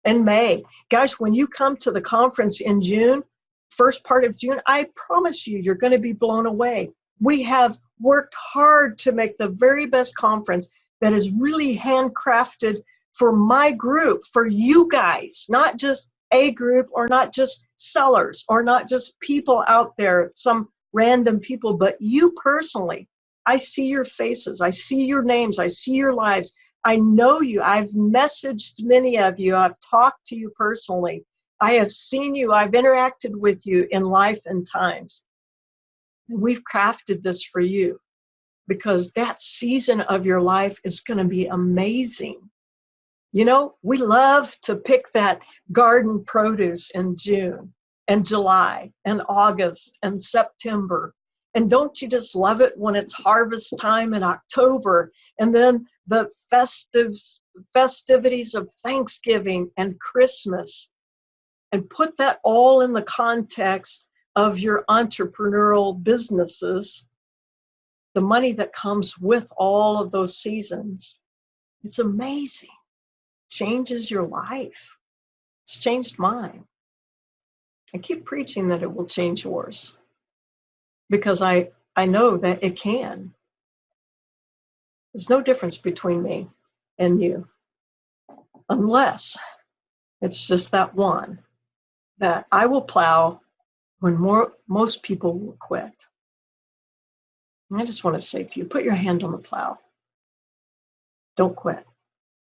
and May. Guys, when you come to the conference in June, first part of June, I promise you, you're going to be blown away. We have worked hard to make the very best conference that is really handcrafted for my group, for you guys, not just a group or not just sellers or not just people out there, some random people, but you personally. I see your faces. I see your names. I see your lives. I know you. I've messaged many of you. I've talked to you personally. I have seen you. I've interacted with you in life and times. And we've crafted this for you because that season of your life is going to be amazing. We love to pick that garden produce in June and July and August and September. And don't you just love it when it's harvest time in October and then the festivities of Thanksgiving and Christmas, and put that all in the context of your entrepreneurial businesses, the money that comes with all of those seasons. It's amazing. Changes your life. It's changed mine. I keep preaching that it will change yours because I know that it can. There's no difference between me and you, unless it's just that one, that I will plow when most people will quit. And I just want to say to you, put your hand on the plow. Don't quit.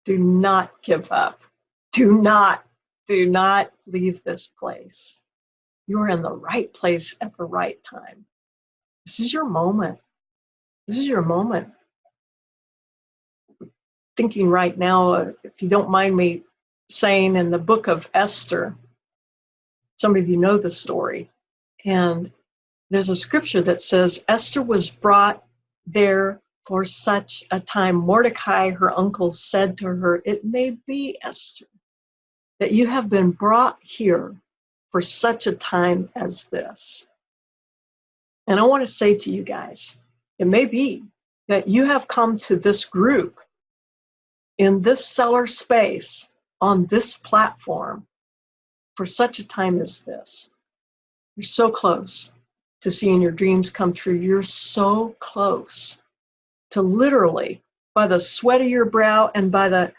Do not give up. Do not leave this place. You are in the right place at the right time. This is your moment. This is your moment. Thinking right now, if you don't mind me saying, in the book of Esther, some of you know the story, and there's a scripture that says Esther was brought there for such a time. Mordecai, her uncle, said to her, "It may be, Esther, that you have been brought here for such a time as this." And I want to say to you guys, it may be that you have come to this group in this seller space on this platform for such a time as this. You're so close to seeing your dreams come true. You're so close to literally, by the sweat of your brow and by the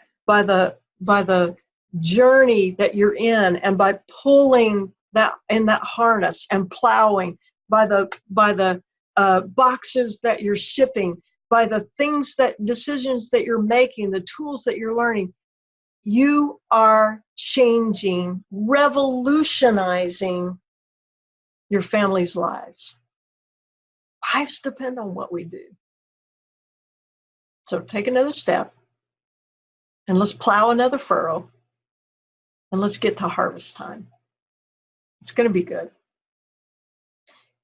journey that you're in, and by pulling that in that harness and plowing, by the boxes that you're shipping, by the decisions that you're making, the tools that you're learning, you are changing, revolutionizing your family's lives. Lives depend on what we do. So take another step and let's plow another furrow and let's get to harvest time. It's going to be good.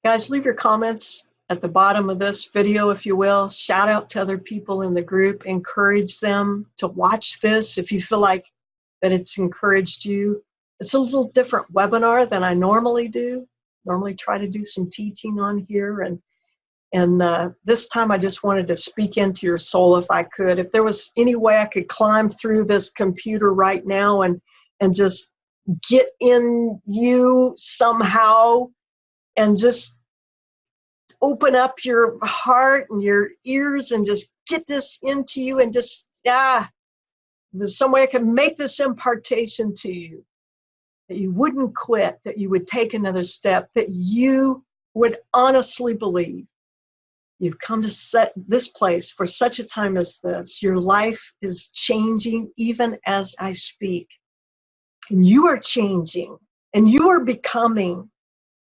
Guys, leave your comments at the bottom of this video, if you will. Shout out to other people in the group. Encourage them to watch this if you feel like that it's encouraged you. It's a little different webinar than I normally do. Normally try to do some teaching on here, and this time I just wanted to speak into your soul if I could. If there was any way I could climb through this computer right now and just get in you somehow and just open up your heart and your ears and just get this into you and just, there's some way I can make this impartation to you, that you wouldn't quit, that you would take another step, that you would honestly believe you've come to set this place for such a time as this. Your life is changing even as I speak. And you are changing and you are becoming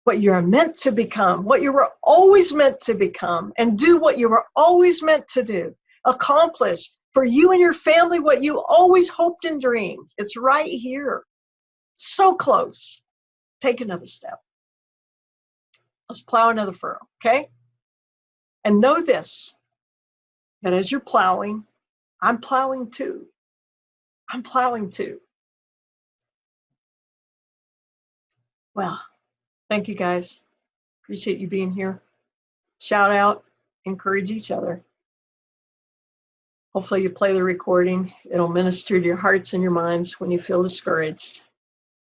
what you're meant to become, what you were always meant to become, and do what you were always meant to do. Accomplish for you and your family what you always hoped and dreamed. It's right here. So close. Take another step. Let's plow another furrow, okay? And know this, that as you're plowing, I'm plowing too. I'm plowing too. Well, thank you guys. Appreciate you being here. Shout out, encourage each other. Hopefully you play the recording. It'll minister to your hearts and your minds when you feel discouraged.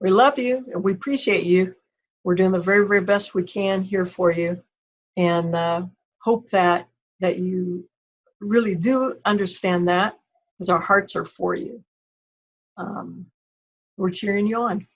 We love you and we appreciate you. We're doing the very, very best we can here for you. And hope that you really do understand that, because our hearts are for you. We're cheering you on.